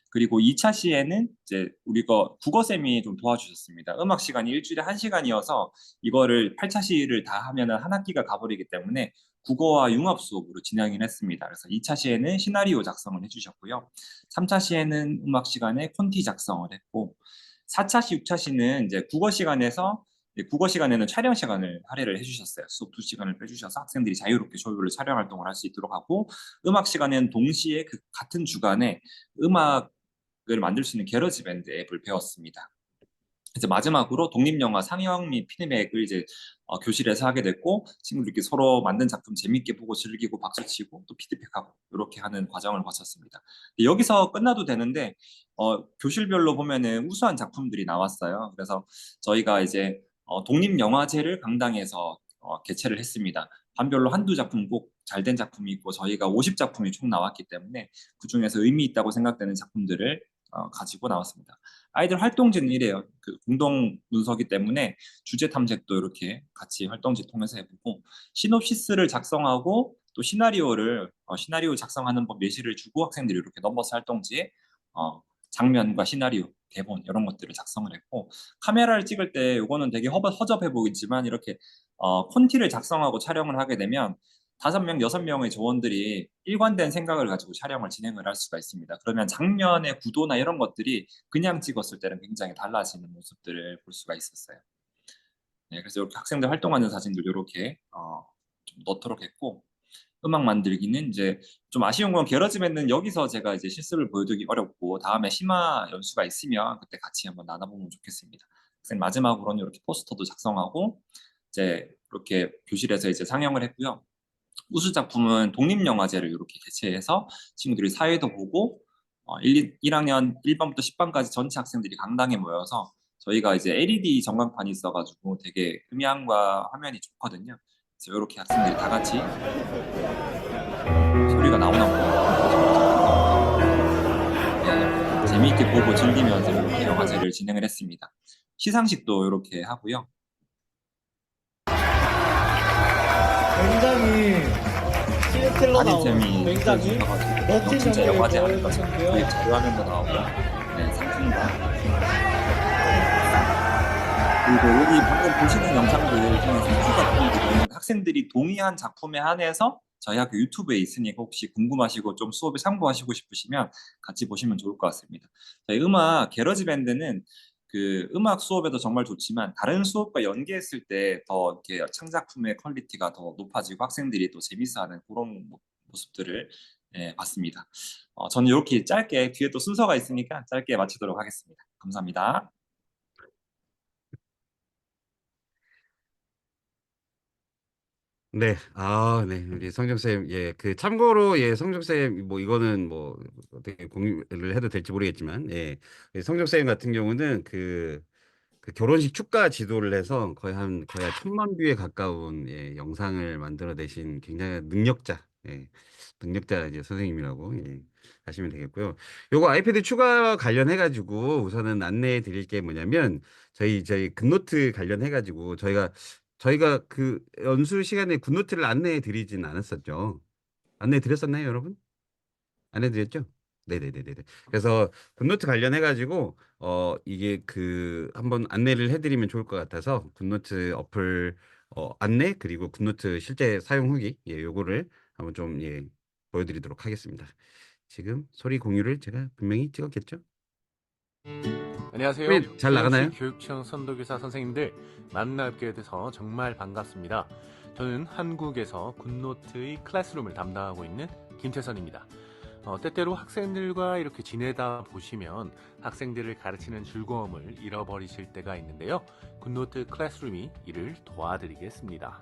그리고 2차 시에는 이제 우리가 국어쌤이 좀 도와주셨습니다. 음악 시간이 일주일에 1시간이어서 이거를 8차 시를 다 하면은 한 학기가 가버리기 때문에 국어와 융합 수업으로 진행을 했습니다. 그래서 2차 시에는 시나리오 작성을 해주셨고요. 3차 시에는 음악 시간에 콘티 작성을 했고, 4차 시, 6차 시는 이제 국어 시간에는 촬영 시간을 할애를 해주셨어요. 수업 2시간을 빼주셔서 학생들이 자유롭게 조별로 촬영 활동을 할 수 있도록 하고, 음악 시간에는 동시에 그 같은 주간에 음악을 만들 수 있는 게러지 밴드 앱을 배웠습니다. 이제 마지막으로 독립영화 상영 및 피드백을 이제 교실에서 하게 됐고, 친구들끼리 서로 만든 작품 재밌게 보고 즐기고 박수치고 또 피드백하고 이렇게 하는 과정을 거쳤습니다. 여기서 끝나도 되는데 교실별로 보면은 우수한 작품들이 나왔어요. 그래서 저희가 이제 독립영화제를 강당에서 개최를 했습니다. 반별로 한두 작품 꼭 잘된 작품이 있고, 저희가 50작품이 총 나왔기 때문에 그 중에서 의미 있다고 생각되는 작품들을 가지고 나왔습니다. 아이들 활동지는 이래요. 그 공동 문서기 때문에 주제 탐색도 이렇게 같이 활동지 통해서 해보고, 시놉시스를 작성하고 또 시나리오 작성하는 법 예시를 주고 학생들이 이렇게 넘버스 활동지에 장면과 시나리오, 대본 이런 것들을 작성을 했고, 카메라를 찍을 때 이거는 되게 허접해 보이지만 이렇게 콘티를 작성하고 촬영을 하게 되면 5명, 6명의 조원들이 일관된 생각을 가지고 촬영을 진행을 할 수가 있습니다. 그러면 장면의 구도나 이런 것들이 그냥 찍었을 때는 굉장히 달라지는 모습들을 볼 수가 있었어요. 네, 그래서 이렇게 학생들 활동하는 사진들 이렇게 좀 넣도록 했고, 음악 만들기는 이제 좀 아쉬운 건 게러지 밴드는 여기서 제가 이제 실습을 보여드리기 어렵고, 다음에 심화 연수가 있으면 그때 같이 한번 나눠보면 좋겠습니다. 학생 마지막으로는 이렇게 포스터도 작성하고 이제 이렇게 교실에서 이제 상영을 했고요. 우수 작품은 독립영화제를 이렇게 개최해서 친구들이 사회도 보고 1학년 1반부터 10반까지 전체 학생들이 강당에 모여서, 저희가 이제 LED 전광판이 있어가지고 되게 음향과 화면이 좋거든요. 그래서 이렇게 학생들이 다 같이 소리가 나오나 보다. 재미있게 보고 즐기면서 이렇게 영화제를 진행을 했습니다. 시상식도 이렇게 하고요. 굉장히 담임쌤이 굉장히 멋진 진짜 연기를 영화제 하는 거 보여주셨고요. 저희 자료화면도 나오고, 네, 상품과 그리고 여기 방금 보시는 영상들 중에서 큐 같은 경우는 학생들이 동의한 작품에 한해서 저희 학교 유튜브에 있으니까 혹시 궁금하시고 좀 수업에 참고하시고 싶으시면 같이 보시면 좋을 것 같습니다. 저희 음악 게러지 밴드는 그 음악 수업에도 정말 좋지만 다른 수업과 연계했을 때 더 이렇게 창작품의 퀄리티가 더 높아지고 학생들이 또 재밌어하는 그런 모습들을 봤습니다. 저는 이렇게 짧게, 뒤에 또 순서가 있으니까 짧게 마치도록 하겠습니다. 감사합니다. 네, 네, 우리 성정쌤, 예, 그 참고로, 예, 성정쌤, 뭐 이거는 뭐 어떻게 공유를 해도 될지 모르겠지만, 예, 성정쌤 같은 경우는 그 결혼식 축가 지도를 해서 거의 한 1000만 뷰에 가까운 영상을 만들어내신 굉장히 능력자 이제 선생님이라고 하시면 되겠고요. 요거 아이패드 추가 관련해가지고 우선은 안내해 드릴 게 뭐냐면 저희 급노트 관련해가지고 저희가 저희가 그 연수 시간에 굿노트를 안내해 드리진 않았었죠. 안내해 드렸었나요, 여러분? 안내해 드렸죠? 네네네네. 그래서 굿노트 관련해 가지고 이게 그 한번 안내를 해드리면 좋을 것 같아서 굿노트 어플 안내 그리고 굿노트 실제 사용 후기 요거를 한번 좀 보여드리도록 하겠습니다. 지금 소리 공유를 제가 분명히 찍었겠죠? 안녕하세요. 소리 잘 나가나요? 세종시 교육청 선도교사 선생님들 만나뵙게 돼서 정말 반갑습니다. 저는 한국에서 굿노트의 클래스룸을 담당하고 있는 김태선입니다. 때때로 학생들과 이렇게 지내다 보시면 학생들을 가르치는 즐거움을 잃어버리실 때가 있는데요. 굿노트 클래스룸이 이를 도와드리겠습니다.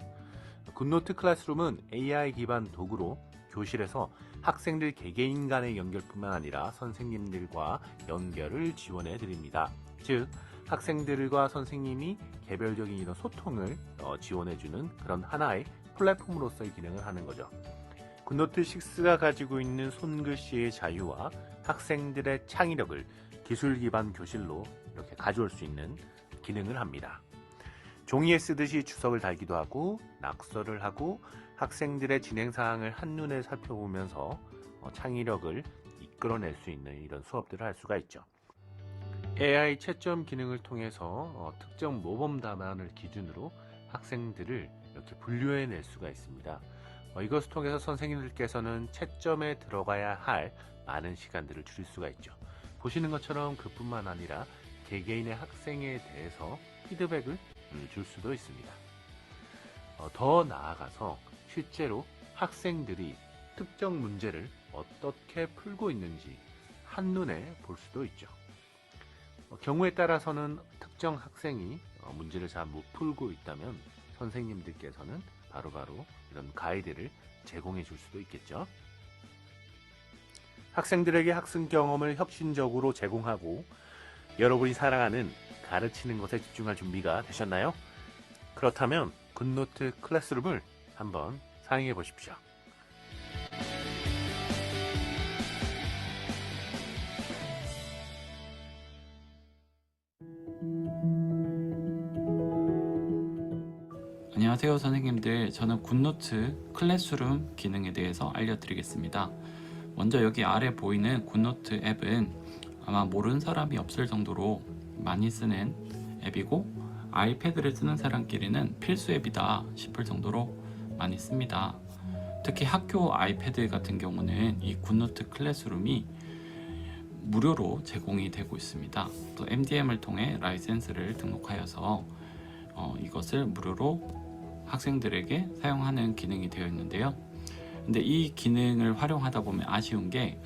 굿노트 클래스룸은 AI 기반 도구로 교실에서 학생들 개개인 간의 연결뿐만 아니라 선생님들과 연결을 지원해 드립니다. 즉 학생들과 선생님이 개별적인 이런 소통을 지원해 주는 그런 하나의 플랫폼으로서의 기능을 하는 거죠. 굿노트 6가 가지고 있는 손글씨의 자유와 학생들의 창의력을 기술 기반 교실로 이렇게 가져올 수 있는 기능을 합니다. 종이에 쓰듯이 주석을 달기도 하고 낙서를 하고 학생들의 진행 사항을 한눈에 살펴보면서 창의력을 이끌어낼 수 있는 이런 수업들을 할 수가 있죠. AI 채점 기능을 통해서 특정 모범 답안을 기준으로 학생들을 이렇게 분류해낼 수가 있습니다. 이것을 통해서 선생님들께서는 채점에 들어가야 할 많은 시간들을 줄일 수가 있죠. 보시는 것처럼 그뿐만 아니라 개개인의 학생에 대해서 피드백을 줄 수도 있습니다. 더 나아가서 실제로 학생들이 특정 문제를 어떻게 풀고 있는지 한눈에 볼 수도 있죠. 경우에 따라서는 특정 학생이 문제를 잘 못 풀고 있다면 선생님들께서는 바로바로 이런 가이드를 제공해 줄 수도 있겠죠. 학생들에게 학습 경험을 혁신적으로 제공하고 여러분이 사랑하는 가르치는 것에 집중할 준비가 되셨나요? 그렇다면 굿노트 클래스룸을 한번 사용해 보십시오. 안녕하세요 선생님들, 저는 굿노트 클래스룸 기능에 대해서 알려드리겠습니다. 먼저 여기 아래 보이는 굿노트 앱은 아마 모르는 사람이 없을 정도로 많이 쓰는 앱이고 아이패드를 쓰는 사람끼리는 필수 앱이다 싶을 정도로 많이 씁니다. 특히 학교 아이패드 같은 경우는 이 굿노트 클래스룸이 무료로 제공이 되고 있습니다. 또 MDM을 통해 라이센스를 등록하여서 이것을 무료로 학생들에게 사용하는 기능이 되어 있는데요. 근데 이 기능을 활용하다 보면 아쉬운 게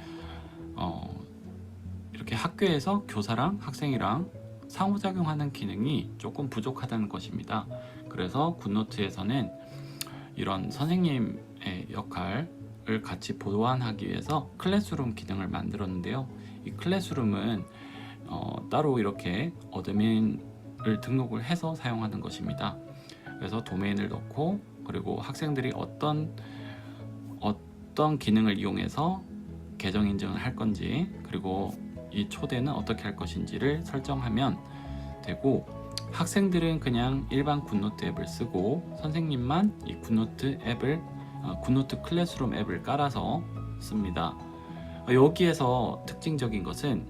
이렇게 학교에서 교사랑 학생이랑 상호작용하는 기능이 조금 부족하다는 것입니다. 그래서 굿노트에서는 이런 선생님의 역할을 같이 보완하기 위해서 클래스룸 기능을 만들었는데요. 이 클래스룸은 따로 이렇게 어드민을 등록을 해서 사용하는 것입니다. 그래서 도메인을 넣고 그리고 학생들이 어떤 기능을 이용해서 계정 인증을 할 건지 그리고 이 초대는 어떻게 할 것인지를 설정하면 되고 학생들은 그냥 일반 굿노트 앱을 쓰고 선생님만 이 굿노트 앱을 굿노트 클래스룸 앱을 깔아서 씁니다. 여기에서 특징적인 것은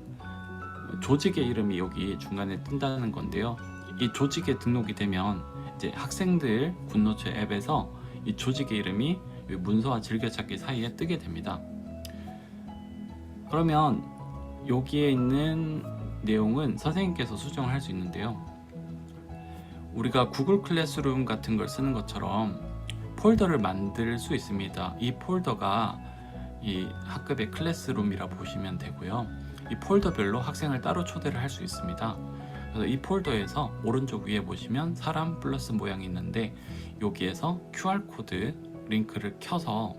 조직의 이름이 여기 중간에 뜬다는 건데요. 이 조직에 등록이 되면 이제 학생들 굿노트 앱에서 이 조직의 이름이 문서와 즐겨찾기 사이에 뜨게 됩니다. 그러면 여기에 있는 내용은 선생님께서 수정을 할 수 있는데요. 우리가 구글 클래스룸 같은 걸 쓰는 것처럼 폴더를 만들 수 있습니다. 이 폴더가 이 학급의 클래스룸이라 보시면 되고요. 이 폴더별로 학생을 따로 초대를 할 수 있습니다. 그래서 이 폴더에서 오른쪽 위에 보시면 사람 플러스 모양이 있는데 여기에서 QR코드 링크를 켜서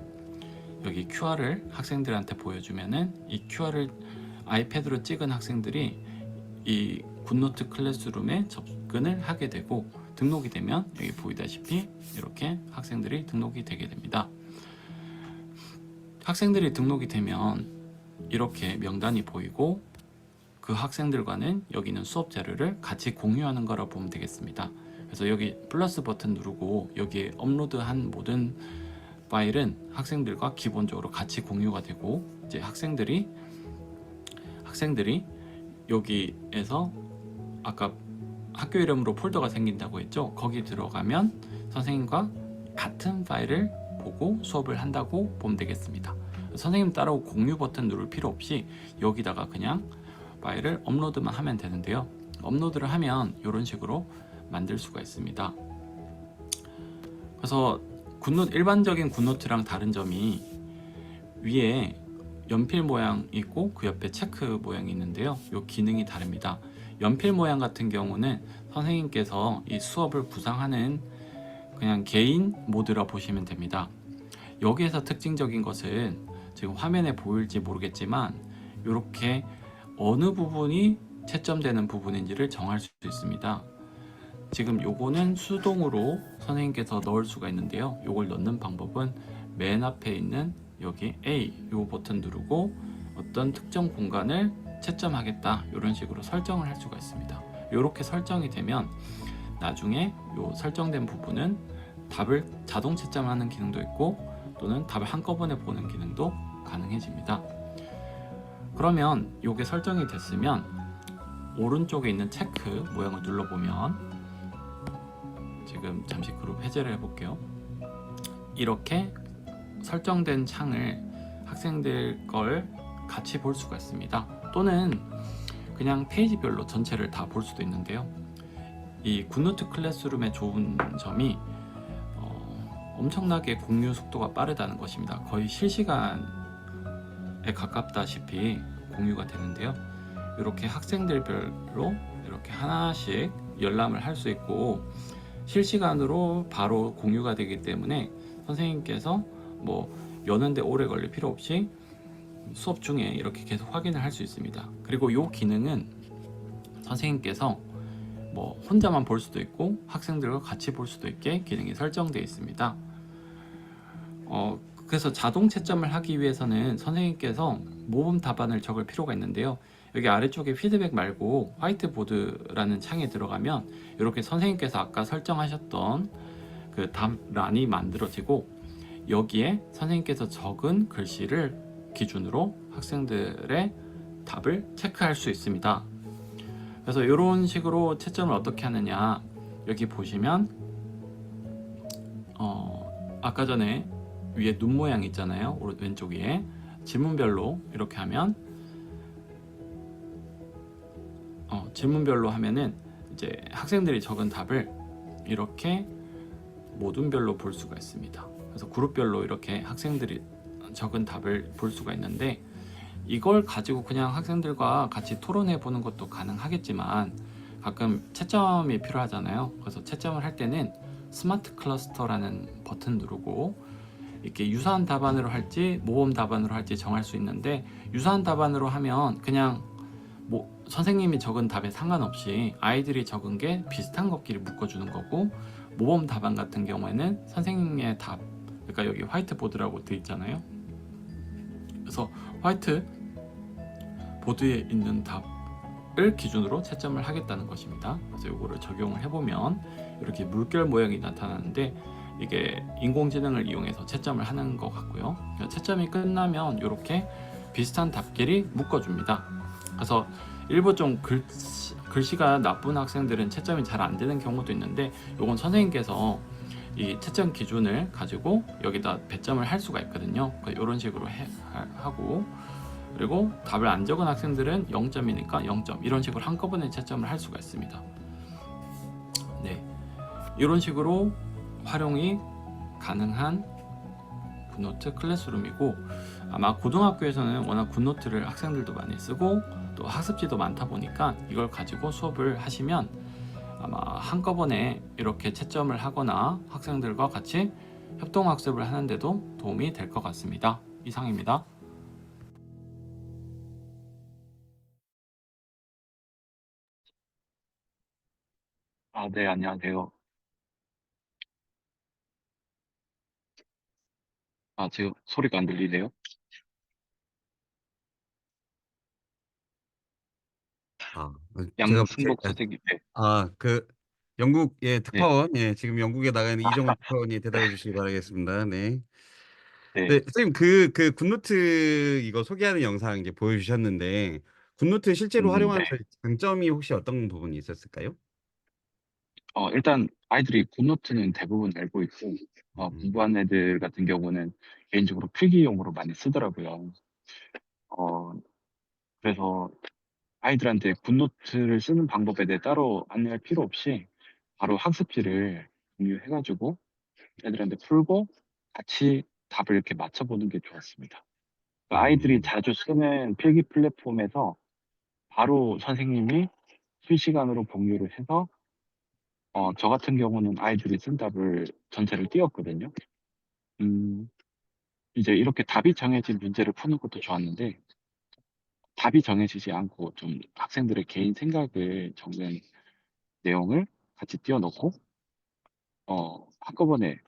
여기 QR을 학생들한테 보여주면은 이 QR을 아이패드로 찍은 학생들이 이 굿노트 클래스룸에 접근을 하게 되고 등록이 되면 여기 보이다시피 이렇게 학생들이 등록이 되게 됩니다. 학생들이 등록이 되면 이렇게 명단이 보이고 그 학생들과는 여기 있는 수업 자료를 같이 공유하는 거라 보면 되겠습니다. 그래서 여기 플러스 버튼 누르고 여기에 업로드한 모든 파일은 학생들과 기본적으로 같이 공유가 되고, 이제 학생들이 여기에서 아까 학교 이름으로 폴더가 생긴다고 했죠. 거기 들어가면 선생님과 같은 파일을 보고 수업을 한다고 보면 되겠습니다. 선생님 따로 공유 버튼 누를 필요 없이 여기다가 그냥 파일을 업로드만 하면 되는데요. 업로드를 하면 이런 식으로 만들 수가 있습니다. 그래서 일반적인 굿노트랑 다른 점이 위에 연필 모양 있고 그 옆에 체크 모양이 있는데요. 이 기능이 다릅니다. 연필 모양 같은 경우는 선생님께서 이 수업을 구상하는 그냥 개인 모드라 보시면 됩니다. 여기에서 특징적인 것은 지금 화면에 보일지 모르겠지만 이렇게 어느 부분이 채점되는 부분인지를 정할 수 있습니다. 지금 요거는 수동으로 선생님께서 넣을 수가 있는데요. 요걸 넣는 방법은 맨 앞에 있는 여기 A 요 버튼 누르고 어떤 특정 공간을 채점하겠다 이런 식으로 설정을 할 수가 있습니다. 이렇게 설정이 되면 나중에 요 설정된 부분은 답을 자동 채점하는 기능도 있고 또는 답을 한꺼번에 보는 기능도 가능해집니다. 그러면 이게 설정이 됐으면 오른쪽에 있는 체크 모양을 눌러보면, 지금 잠시 그룹 해제를 해볼게요. 이렇게 설정된 창을 학생들 걸 같이 볼 수가 있습니다. 또는 그냥 페이지별로 전체를 다 볼 수도 있는데요. 이 굿노트 클래스룸의 좋은 점이 엄청나게 공유 속도가 빠르다는 것입니다. 거의 실시간에 가깝다시피 공유가 되는데요. 이렇게 학생들별로 이렇게 하나씩 열람을 할 수 있고 실시간으로 바로 공유가 되기 때문에 선생님께서 뭐 여는데 오래 걸릴 필요 없이 수업 중에 이렇게 계속 확인을 할 수 있습니다. 그리고 이 기능은 선생님께서 뭐 혼자만 볼 수도 있고 학생들과 같이 볼 수도 있게 기능이 설정되어 있습니다. 그래서 자동 채점을 하기 위해서는 선생님께서 모범 답안을 적을 필요가 있는데요. 여기 아래쪽에 피드백 말고 화이트보드라는 창에 들어가면 이렇게 선생님께서 아까 설정하셨던 그 답란이 만들어지고 여기에 선생님께서 적은 글씨를 기준으로 학생들의 답을 체크할 수 있습니다. 그래서 이런 식으로 채점을 어떻게 하느냐, 여기 보시면 아까 전에 위에 눈 모양 있잖아요. 왼쪽 위에 질문별로 이렇게 하면 질문별로 하면은 이제 학생들이 적은 답을 이렇게 모둠별로 볼 수가 있습니다. 그래서 그룹별로 이렇게 학생들이 적은 답을 볼 수가 있는데, 이걸 가지고 그냥 학생들과 같이 토론해 보는 것도 가능하겠지만 가끔 채점이 필요하잖아요. 그래서 채점을 할 때는 스마트 클러스터라는 버튼 누르고 이렇게 유사한 답안으로 할지 모범 답안으로 할지 정할 수 있는데, 유사한 답안으로 하면 그냥 뭐 선생님이 적은 답에 상관없이 아이들이 적은 게 비슷한 것끼리 묶어주는 거고, 모범 답안 같은 경우에는 선생님의 답, 그러니까 여기 화이트보드라고 되어 있잖아요. 그래서 화이트 보드에 있는 답을 기준으로 채점을 하겠다는 것입니다. 그래서 이거를 적용을 해보면 이렇게 물결 모양이 나타나는데 이게 인공지능을 이용해서 채점을 하는 것 같고요. 채점이 끝나면 이렇게 비슷한 답끼리 묶어줍니다. 그래서 일부 좀 글씨가 나쁜 학생들은 채점이 잘 안 되는 경우도 있는데, 이건 선생님께서 이 채점 기준을 가지고 여기다 배점을 할 수가 있거든요. 이런 식으로 하고, 그리고 답을 안 적은 학생들은 0점이니까 0점, 이런 식으로 한꺼번에 채점을 할 수가 있습니다. 네, 이런 식으로 활용이 가능한 굿노트 클래스룸이고, 아마 고등학교에서는 워낙 굿노트를 학생들도 많이 쓰고 또 학습지도 많다 보니까 이걸 가지고 수업을 하시면 아마 한꺼번에 이렇게 채점을 하거나 학생들과 같이 협동학습을 하는데도 도움이 될 것 같습니다. 이상입니다. 네, 안녕하세요. 지금 소리가 안 들리네요. 아, 제가 양승복 선생님, 네. 그 영국 예 네. 특파원 예 지금 영국에 나가 있는 이정훈 특파원이 대답해 주시기 바라겠습니다. 네. 네. 네, 선생님 그 굿노트 이거 소개하는 영상 이제 보여주셨는데 굿노트 실제로 네. 활용하면서 장점이 혹시 어떤 부분이 있었을까요? 일단 아이들이 굿노트는 대부분 알고 있고, 음, 공부하는 애들 같은 경우는 개인적으로 필기용으로 많이 쓰더라고요. 어, 그래서 아이들한테 굿노트를 쓰는 방법에 대해 따로 안내할 필요 없이 바로 학습지를 공유해가지고 애들한테 풀고 같이 답을 이렇게 맞춰보는 게 좋았습니다. 그러니까 아이들이 음, 자주 쓰는 필기 플랫폼에서 바로 선생님이 실시간으로 공유를 해서 저 같은 경우는 아이들이 쓴 답을 전체를 띄웠거든요. 음, 이제 이렇게 답이 정해진 문제를 푸는 것도 좋았는데 답이 정해지지 않고 좀 학생들의 개인 생각을 적는 내용을 같이 띄워놓고 한꺼번에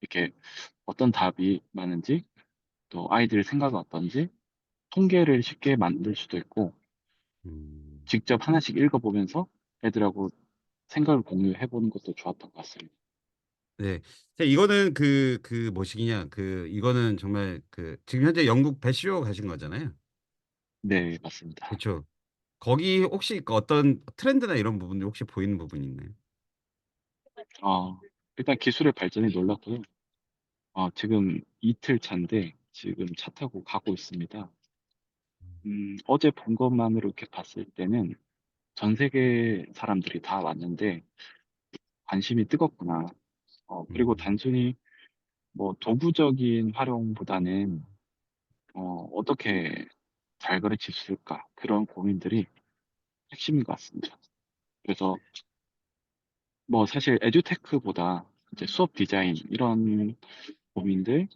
이렇게 어떤 답이 많은지 또 아이들의 생각은 어떤지 통계를 쉽게 만들 수도 있고 음. 직접 하나씩 읽어보면서 애들하고 생각을 공유해보는 것도 좋았던 것 같습니다. 네. 이거는 그 뭐시기냐 이거는 정말 지금 현재 영국 배시오 가신 거잖아요. 네, 맞습니다. 그렇죠. 거기 혹시 그 어떤 트렌드나 이런 부분들 혹시 보이는 부분이 있나요? 일단 기술의 발전이 놀랍고요. 지금 이틀 차인데 지금 차 타고 가고 있습니다. 어제 본 것만으로 이렇게 봤을 때는 전 세계 사람들이 다 왔는데 관심이 뜨겁구나. 그리고 음. 단순히 뭐 도구적인 활용보다는 어떻게 잘 가르칠 수 있을까? 그런 고민들이 핵심인 것 같습니다. 그래서 뭐 사실 에듀테크보다 이제 수업 디자인 이런 고민들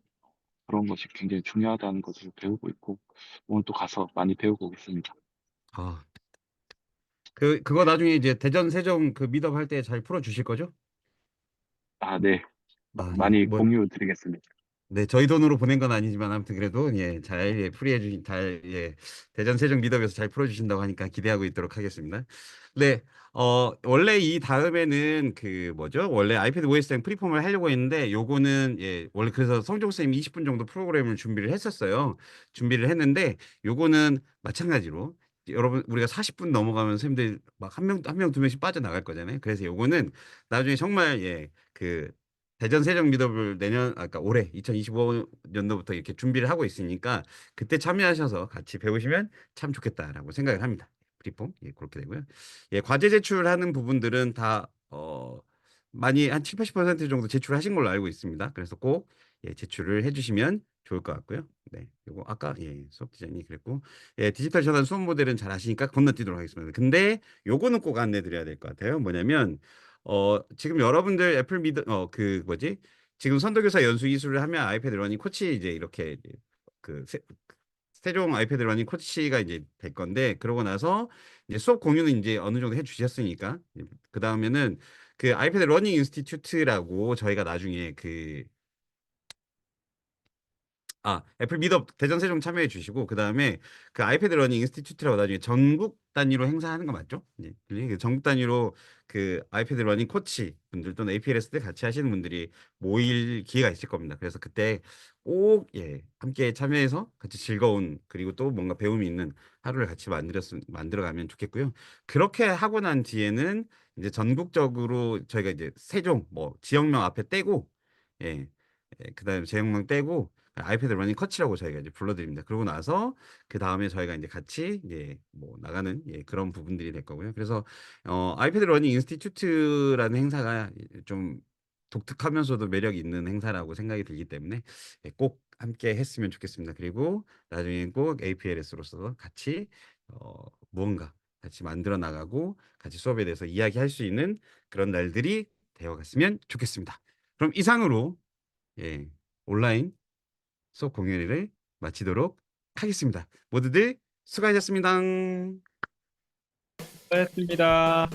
그런 것이 굉장히 중요하다는 것을 배우고 있고 오늘 또 가서 많이 배우고 오겠습니다. 아, 그거 나중에 이제 대전 세종 그 미덥 할 때 잘 풀어 주실 거죠? 네. 아, 예. 많이 뭐 공유 드리겠습니다. 네, 저희 돈으로 보낸 건 아니지만 아무튼 그래도 잘 풀이해 주신 대전 세종 미덕에서 잘 풀어 주신다고 하니까 기대하고 있도록 하겠습니다. 네. 원래 이 다음에는 그 뭐죠? 원래 아이패드 OS랑 프리폼을 하려고 했는데 요거는 원래 그래서 성종 쌤이 20분 정도 프로그램을 준비를 했었어요. 준비를 했는데 요거는 마찬가지로 여러분 우리가 40분 넘어가면 쌤들 막 한 명 두 명씩 빠져나갈 거잖아요. 그래서 요거는 나중에 정말 그 대전 세종 미더블 그러니까 올해 2025년도부터 이렇게 준비를 하고 있으니까 그때 참여하셔서 같이 배우시면 참 좋겠다라고 생각을 합니다. 프리폼 그렇게 되고요. 과제 제출하는 부분들은 다 많이 한 7, 80% 정도 제출하신 걸로 알고 있습니다. 그래서 꼭 제출을 해주시면 좋을 것 같고요. 네, 요거 아까 수업 디자인이 그랬고 디지털 전환 수업 모델은 잘 아시니까 건너뛰도록 하겠습니다. 근데 요거는 꼭 안내드려야 될 것 같아요. 뭐냐면 지금 여러분들 애플 미드 그 뭐지? 지금 선도교사 연수 이수를 하면 아이패드 러닝 코치 이제 이렇게 그 세종 아이패드 러닝 코치가 이제 될 건데 그러고 나서 이제 수업 공유는 이제 어느 정도 해 주셨으니까 그 다음에는 그 아이패드 러닝 인스티튜트라고 저희가 나중에 애플 미덥 대전 세종 참여해 주시고 그다음에 그 아이패드 러닝 인스티튜트라고 나중에 전국 단위로 행사하는 거 맞죠? 그 전국 단위로 그 아이패드 러닝 코치 분들 또는 APLS 때 같이 하시는 분들이 모일 기회가 있을 겁니다. 그래서 그때 꼭 함께 참여해서 같이 즐거운 그리고 또 뭔가 배움이 있는 하루를 같이 만들어가면 좋겠고요. 그렇게 하고 난 뒤에는 이제 전국적으로 저희가 이제 세종 뭐 지역명 앞에 떼고 예, 그다음에 지역명 떼고 아이패드 러닝 커치라고 저희가 이제 불러드립니다. 그러고 나서 그 다음에 저희가 이제 같이 뭐 나가는 그런 부분들이 될 거고요. 그래서 아이패드 러닝 인스티튜트라는 행사가 좀 독특하면서도 매력 있는 행사라고 생각이 들기 때문에 꼭 함께 했으면 좋겠습니다. 그리고 나중에 꼭 APLS로서 같이 무언가 같이 만들어 나가고 같이 수업에 대해서 이야기할 수 있는 그런 날들이 되어갔으면 좋겠습니다. 그럼 이상으로 온라인 수업 공연회를 마치도록 하겠습니다. 모두들 수고하셨습니다. 수고하셨습니다.